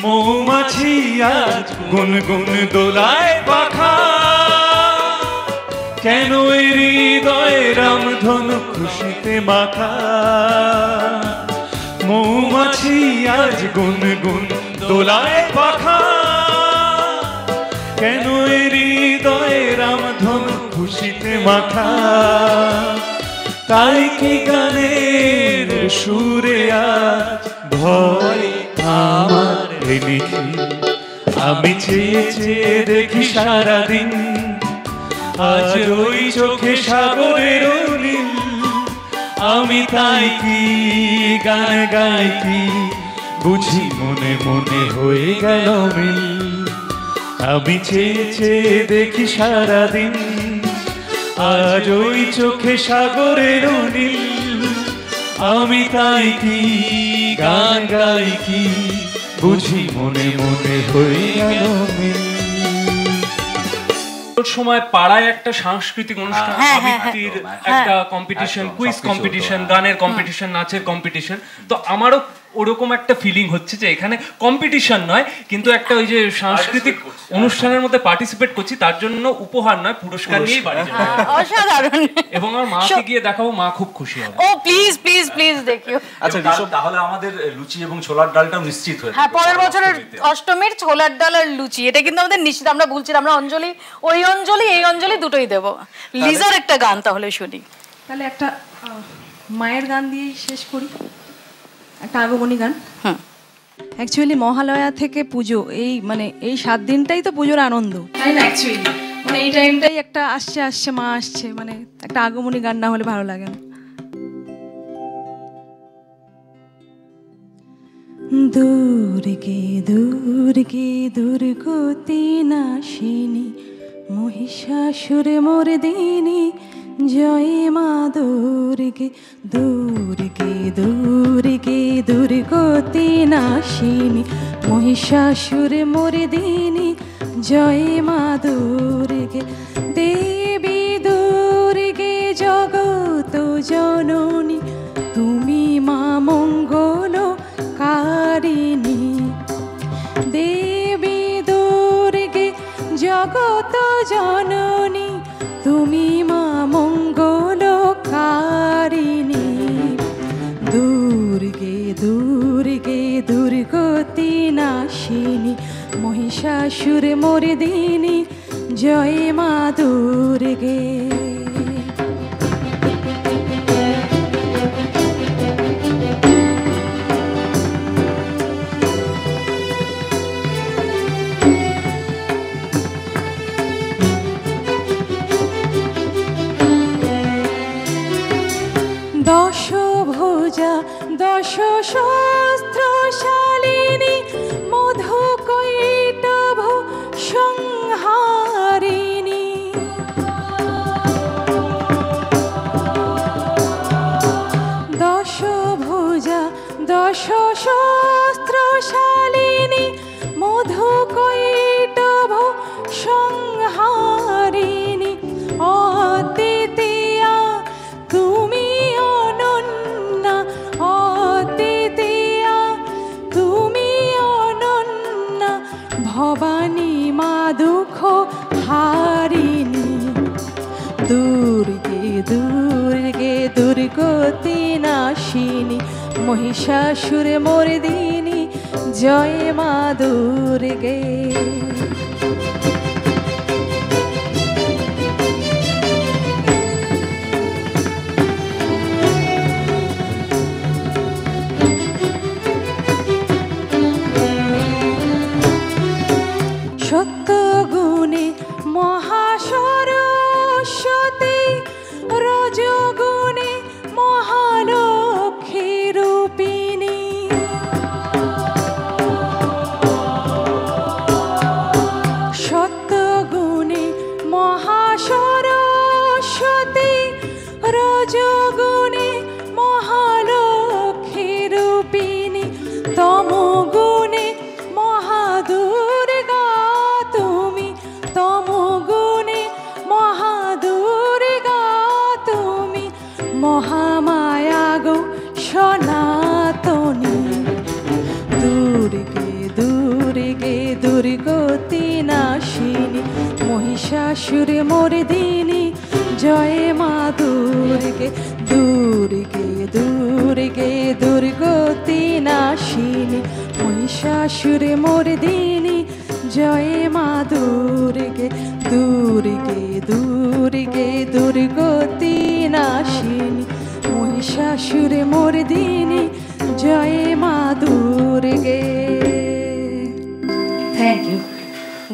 মৌমাছি আজ গুনগুন দোলায় পাখা, কেন হৃদয়ে রামধনু খুশিতে মাখা। মৌমাছি আজ গুনগুন দোলায় পাখা, কেন হৃদয়ে রামধনু খুশিতে মাখা। তাই কি গানের সুরে আজ ভয় আমার এনেছি, আমি চেয়ে চেয়ে দেখি সারাদিন, আজ ওই চোখে সাগরের নীল, আমি তাই কি গান গাইতি, বুঝি মনে মনে হয়ে গেল মিল। আমি চেয়ে চেয়ে দেখি সারাদিন, আজ ওই চোখে সাগরের নীল, আমি তাই কি গান গাইতি, বুঝি মনে মনে হয়ে গেল মিল। সময় পাড়ায় একটা সাংস্কৃতিক অনুষ্ঠান, আবৃত্তির একটা কম্পিটিশন, কুইজ কম্পিটিশন, গানের কম্পিটিশন, নাচের কম্পিটিশন। তো আমারও ওরকম একটা ফিলিং হচ্ছে যে এখানে কম্পিটিশন নয়, কিন্তু একটা ওই যে সাংস্কৃতিক অনুষ্ঠানের মধ্যে পার্টিসিপেট করছি, তার জন্য উপহার নয় পুরস্কার নিয়েই বাড়ি যাবো। অসাধারণ। এবং আমার মাকে গিয়ে দেখাবো, মা খুব খুশি হবে। ও প্লিজ প্লিজ প্লিজ দেখিও। আচ্ছা তাহলে আমাদের লুচি এবং ছোলার ডালটাও নিশ্চিত হয়ে, হ্যাঁ, পরের বছরের অষ্টমীর ছোলার ডাল আর লুচি, এটা কিন্তু আমাদের নিশ্চিত। আমরা বলছি আমরা অঞ্জলি, ওই অঞ্জলি এই অঞ্জলি দুটোই দেবো। লিজার একটা গান তাহলে শুনি। তাহলে একটা মায়ের গান দিয়ে শেষ করি, একটা আগমনী গান। অ্যাকচুয়ালি মহালয়া থেকে পুজো, এই মানে এই 7 দিনটাই তো পুজোর আনন্দ, তাই না? অ্যাকচুয়ালি মানে এই টাইমটাই একটা আসছে আসছে মা আসছে, মানে একটা আগমনী গান না হলে ভালো লাগে না। দুর্গে দুর্গে দুর্গতি নাশিনী, মহিষাসুর মর্দিনী, জয় মা দুর্গে। দুর্গে দুর্গে দুর্গতি নাশিনী, মহিষাসুর মর্দিনী, জয় মা দুর্গে। দেবী দুর্গে জগত জননী, তুমি মা মঙ্গল কারিণী। দেবী দুর্গে জগত জননী, তুমি মা মঙ্গল কারিণী। দুর্গে দুর্গে দুর্গতি নাশিনী, মহিষাসুর মর্দিনী, জয় মা দুর্গে। দশ সহস্রশালিনী মধু কৈটভ সংহারিণী দশভুজা দশ সহস্রশালিনী মধু কৈটভ সংহারিণী অদ্বিতীয়া তুমি অনন্যা অদ্বিতীয়া তুমি অনন্যা ভবানী মা দুঃখ হারিণী দুর্গে দুর্গে দুর্গতি নাশিনী মহিষাসুর মর্দিনী জয় মা দুর্গে সত্যগুণে মহাসরস্বতী রজগুণে মহালক্ষ্মী রূপিণী সত্যগুণে মহাসরস্বতী রজগুণে মহালক্ষ্মী রূপিণী তমগুণে মহাদুর্গা তুমি তমগুণে মহাদুর্গা তুমি মহামায়া গো সনাতনী দুর্গে দুর্গে দুর্গতি নাশিনী মহিষাসুর মর্দিনী জয় মা দুর্গে দুর্গে দুর্গে দুর্গতি নাশিনী মহিষাসুর মর্দিনী জয় মা দুর্গে দুর্গে দুর্গে দুর্গতি নাশিনী মহিষাসুর মর্দিনী জয় মা দুর্গে থ্যাংক ইউ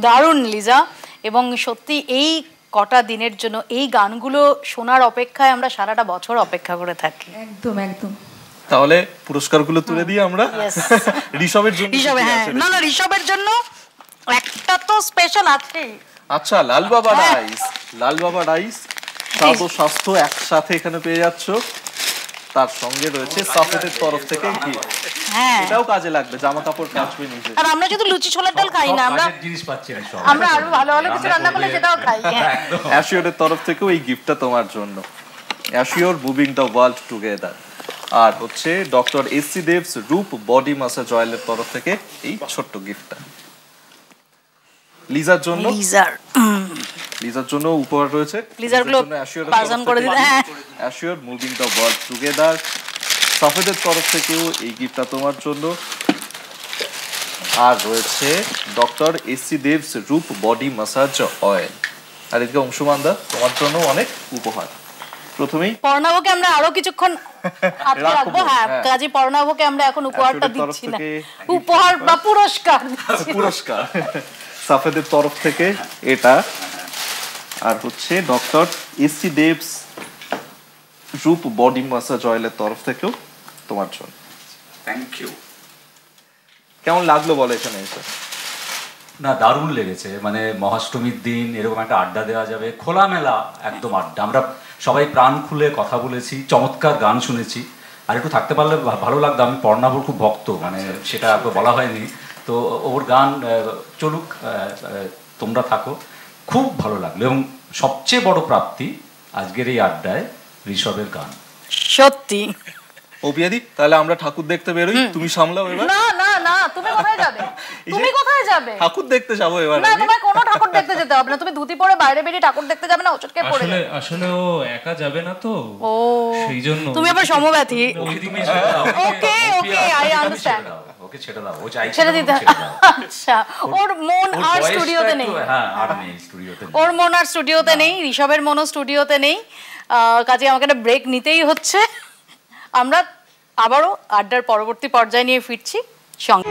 দারুণ লিজা এবং সত্যি এই কটা দিনের জন্য এই গানগুলো শোনার অপেক্ষায় আমরা সারাটা বছর অপেক্ষা করে থাকি একদম একদম তাহলে পুরস্কারগুলো তুলে দিই আমরা ঋষভের জন্য ঋষভ হ্যাঁ না না ঋষভের জন্য একটা তো স্পেশাল আছে আচ্ছা লাল বাবা রাইস স্বাদ ও স্বাস্থ্য একসাথে এখানে পেয়ে যাচ্ছ তার সঙ্গে রয়েছে সাফেদের তরফ থেকে গিফট হ্যাঁ এটাও কাজে লাগবে জামা কাপড় কাচবে নিজে আর আমরা যদি লুচি ছোলার ডাল খাই না আমরা জিনিস পাচ্ছি না সব আমরা আরো ভালো ভালো কিছু রান্না করলে সেটাও খাই অ্যাশিওরের তরফ থেকেও এই গিফটটা তোমার জন্য Assure moving the world together আর হচ্ছে ডক্টর এসসি দেবস রূপ বডি মাসাজ অয়েলের তরফ থেকে এই ছোট্ট গিফটটা লিজার জন্য লিজার জন্য উপহার রয়েছে লিজার গুলো পারজন করে দিতে হ্যাঁ Assure moving the world together সাফেদের তরফ থেকেও এই গিফটটা তোমার জন্য আর রয়েছে ডক্টর এসসি দেবস রূপ বডি মাসাজ অয়েল আর এদিকে অংশুমানদা তোমার জন্য অনেক উপহার প্রথমেই পর্ণাভকে আমরা আরো কিছুক্ষণ আটকে রাখবো হ্যাঁ কাজী পর্ণাভকে আমরা এখন উপহারটা দিচ্ছি না উপহার বা পুরস্কার সাফেদের তরফ থেকে এটা আর হচ্ছে ডক্টর এসসি দেবস রূপ বডি মাসাজ অয়েলের তরফ থেকেও তোমার জন্য থ্যাংক ইউ কেমন লাগলো বলো এখানে এসে না দারুণ লেগেছে মানে মহাষ্টমীর দিন এরকম একটা আড্ডা দেওয়া যাবে খোলামেলা একদম আড্ডা আমরা সবাই প্রাণ খুলে কথা বলেছি চমৎকার গান শুনেছি আর একটু থাকতে পারলে ভালো লাগতো আমি পর্ণাভর খুব ভক্ত মানে সেটা বলা হয়নি তো ওর গান চলুক তোমরা থাকো খুব ভালো লাগলো এবং সবচেয়ে বড় প্রাপ্তি আজকের এই আড্ডায় ঋষভের গান সত্যি অপিয়াদি তাহলে আমরা ঠাকুর দেখতে বেরোই তুমি সামলাও এবার না না না তুমি কোথায় যাবে তুমি কোথায় যাবে ঠাকুর দেখতে যাবো এবার না তোমায় কোনো ঠাকুর দেখতে যেতে হবে না তুমি ধুতি পরে বাইরে বেরিয়ে ঠাকুর দেখতে যাবে না ওচটকে পড়ে আসলে আসলে ও একা যাবে না তো ও সেইজন্য তুমি আবার সমব্যথী ওকে আই আন্ডারস্ট্যান্ড ওকে ছেড়ে দাও ও চাইছে ছেড়ে দিতে আচ্ছা ওর মন আর স্টুডিওতে নেই হ্যাঁ আর নেই স্টুডিওতে ওর মন আর স্টুডিওতে নেই ঋষভের মনও স্টুডিওতে নেই কাজে আমাকে একটা ব্রেক নিতেই হচ্ছে আমরা আবারও আড্ডার পরবর্তী পর্যায়ে নিয়ে ফিরছি সঙ্গে